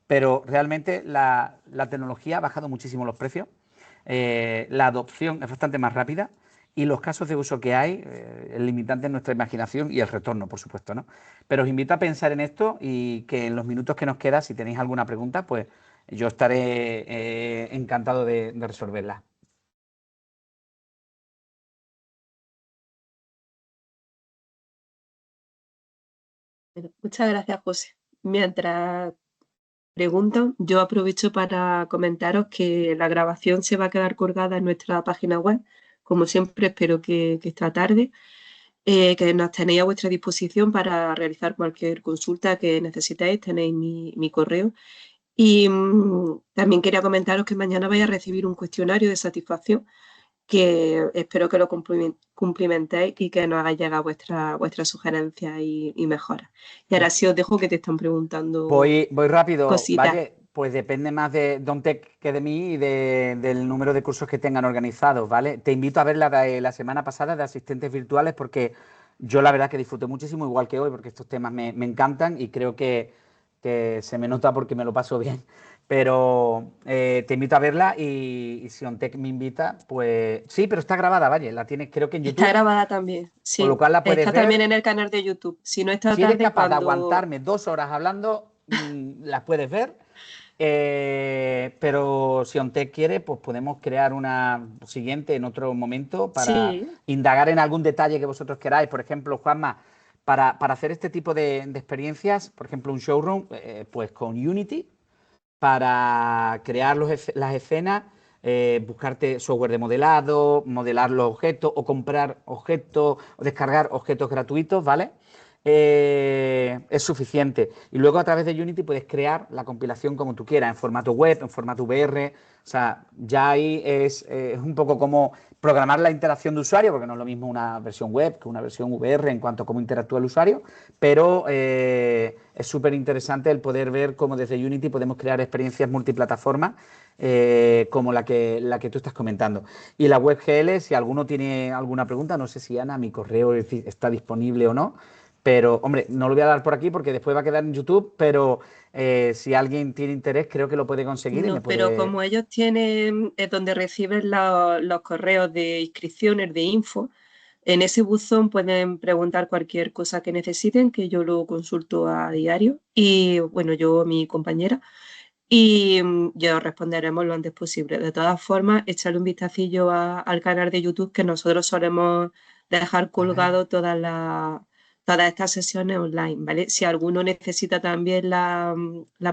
Pero realmente la tecnología ha bajado muchísimo los precios, la adopción es bastante más rápida y los casos de uso que hay, el limitante es nuestra imaginación y el retorno, por supuesto, ¿no? Pero os invito a pensar en esto y que en los minutos que nos queda, si tenéis alguna pregunta, pues yo estaré encantado de resolverla. Bueno, muchas gracias, José. Mientras preguntan, yo aprovecho para comentaros que la grabación se va a quedar colgada en nuestra página web. Como siempre, espero que esta tarde, que nos tenéis a vuestra disposición para realizar cualquier consulta que necesitéis. Tenéis mi correo. Y también quería comentaros que mañana vais a recibir un cuestionario de satisfacción que espero que lo cumplimentéis y que nos hagáis llegar vuestras sugerencias y mejoras. Y ahora sí os dejo que te están preguntando Voy rápido, cositas. Valle, pues depende más de Dontec que de mí y del número de cursos que tengan organizados, ¿vale? Te invito a ver la de la semana pasada de asistentes virtuales porque yo la verdad que disfruté muchísimo, igual que hoy, porque estos temas me encantan y creo que se me nota porque me lo paso bien. Pero te invito a verla y si Ontec me invita, pues sí, pero está grabada, Valle, la tienes creo que en Está YouTube, grabada también, con lo sí. cual la puedes Está también ver. en el canal de YouTube. Si no, esta Si eres tarde capaz de cuando... aguantarme 2 horas hablando, las puedes ver. Pero si ONTEC quiere, pues podemos crear una siguiente en otro momento para Sí, indagar en algún detalle que vosotros queráis. Por ejemplo, Juanma, para hacer este tipo de experiencias, por ejemplo, un showroom, pues con Unity, para crear las escenas, buscarte software de modelado, modelar los objetos o comprar objetos o descargar objetos gratuitos, ¿vale? Es suficiente. Y luego a través de Unity puedes crear la compilación como tú quieras, en formato web, en formato VR. O sea, ya ahí es un poco como programar la interacción de usuario, porque no es lo mismo una versión web que una versión VR en cuanto a cómo interactúa el usuario, pero es súper interesante el poder ver cómo desde Unity podemos crear experiencias multiplataformas como la que tú estás comentando. Y la WebGL, si alguno tiene alguna pregunta, no sé si Ana, mi correo está disponible o no, pero hombre, no lo voy a dar por aquí porque después va a quedar en YouTube, pero si alguien tiene interés, creo que lo puede conseguir y me no, pero puede... como ellos tienen, es donde reciben los correos de inscripciones, de info, en ese buzón pueden preguntar cualquier cosa que necesiten, que yo lo consulto a diario. Y bueno, yo, mi compañera, y ya os responderemos lo antes posible. De todas formas, echarle un vistacillo al canal de YouTube que nosotros solemos dejar A ver. colgado todas estas sesiones online, ¿vale? Si alguno necesita también la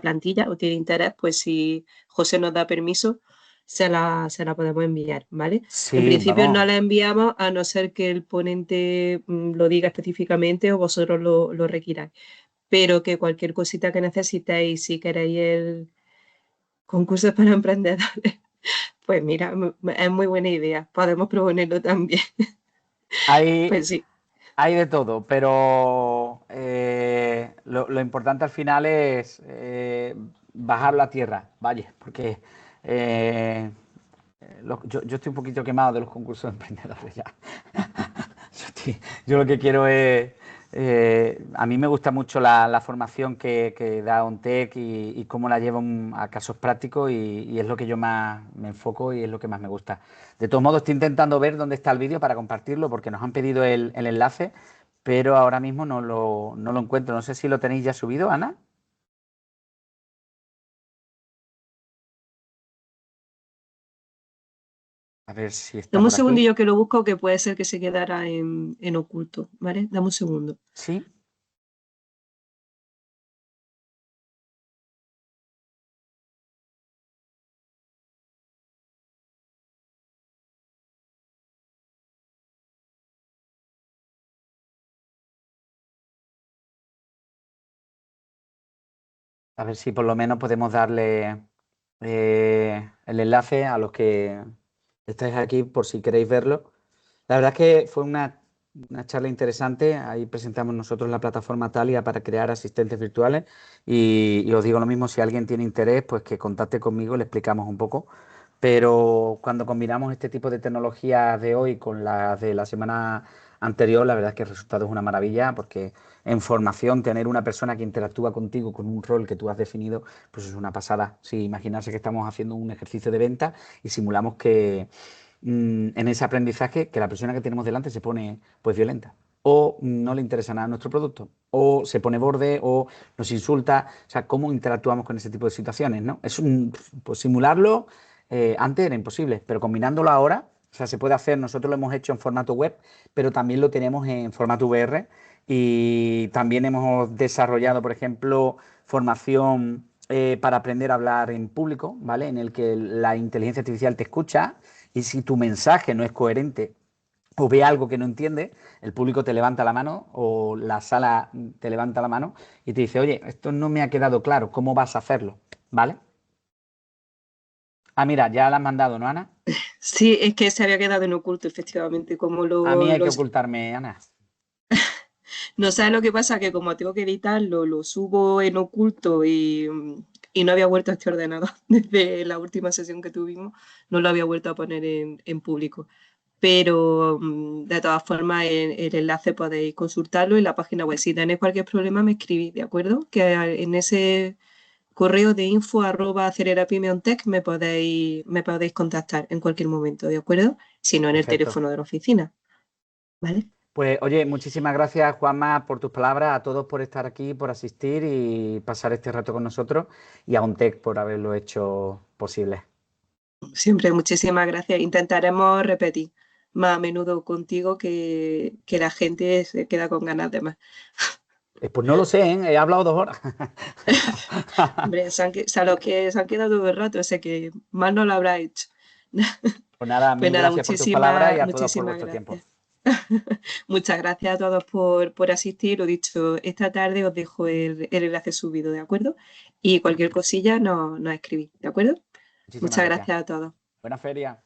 plantilla o tiene interés, pues si José nos da permiso, se la podemos enviar, ¿vale? En Sí, principio no vamos. la enviamos a no ser que el ponente lo diga específicamente o vosotros lo requiráis. pero que cualquier cosita que necesitéis, si queréis el concurso para emprendedores, pues mira, es muy buena idea. Podemos proponerlo también. Hay, Pues sí. hay de todo, pero lo importante al final es bajarlo a tierra, vaya, porque eh, yo estoy un poquito quemado de los concursos de emprendedores ya. Yo lo que quiero es, a mí me gusta mucho la formación que da OnTech y cómo la llevan a casos prácticos y es lo que yo más me enfoco y es lo que más me gusta. De todos modos, estoy intentando ver dónde está el vídeo para compartirlo porque nos han pedido el enlace, pero ahora mismo no lo encuentro. No sé si lo tenéis ya subido, Ana. A ver si está Dame un por aquí. segundillo que lo busco, que puede ser que se quedara en oculto, ¿vale? Dame un segundo. Sí. A ver si por lo menos podemos darle el enlace a los que estáis aquí por si queréis verlo. La verdad es que fue una charla interesante. Ahí presentamos nosotros la plataforma Talia para crear asistentes virtuales. Y os digo lo mismo, si alguien tiene interés, pues que contacte conmigo, le explicamos un poco. Pero cuando combinamos este tipo de tecnologías de hoy con las de la semana anterior, la verdad es que el resultado es una maravilla, porque en formación tener una persona que interactúa contigo con un rol que tú has definido, pues es una pasada. Sí, imaginarse que estamos haciendo un ejercicio de venta y simulamos que en ese aprendizaje que la persona que tenemos delante se pone pues violenta o no le interesa nada nuestro producto o se pone borde o nos insulta, o sea, cómo interactuamos con ese tipo de situaciones, ¿no? Pues simularlo antes era imposible, pero combinándolo ahora, o sea, se puede hacer, nosotros lo hemos hecho en formato web, pero también lo tenemos en formato VR y también hemos desarrollado, por ejemplo, formación para aprender a hablar en público, ¿vale? En el que la inteligencia artificial te escucha y si tu mensaje no es coherente o ve algo que no entiende, el público te levanta la mano o la sala te levanta la mano y te dice, oye, esto no me ha quedado claro, ¿cómo vas a hacerlo? ¿Vale? Ah, mira, ya la has mandado, ¿no, Ana? Sí, es que se había quedado en oculto, efectivamente, como A mí hay que los... ocultarme, Ana. No sabes lo que pasa, que como tengo que editarlo, lo subo en oculto y no había vuelto a este ordenador desde la última sesión que tuvimos, no lo había vuelto a poner en público. Pero de todas formas, el enlace podéis consultarlo en la página web. Si tenéis cualquier problema, me escribís, ¿de acuerdo? Que en ese correo de info@acelerapimeontech me podéis contactar en cualquier momento, ¿de acuerdo? Si no, en el Perfecto. teléfono de la oficina, ¿vale? Pues oye, muchísimas gracias, Juanma, por tus palabras, a todos por estar aquí, por asistir y pasar este rato con nosotros y a OnTech por haberlo hecho posible. Siempre muchísimas gracias. Intentaremos repetir más a menudo contigo que la gente se queda con ganas de más. Pues no lo sé, ¿eh? He hablado 2 horas. Hombre, los que se han quedado todo el rato, sé que mal no lo habrá hecho. Pues nada, Pues mil nada, gracias por tus palabras y muchísimas, a todos por muchísimas vuestro tiempo. gracias. Muchas gracias a todos por asistir. Lo dicho, esta tarde os dejo el enlace subido, ¿de acuerdo? Y cualquier cosilla nos escribís, ¿de acuerdo? Muchísimas Muchas gracias. gracias a todos. Buena feria.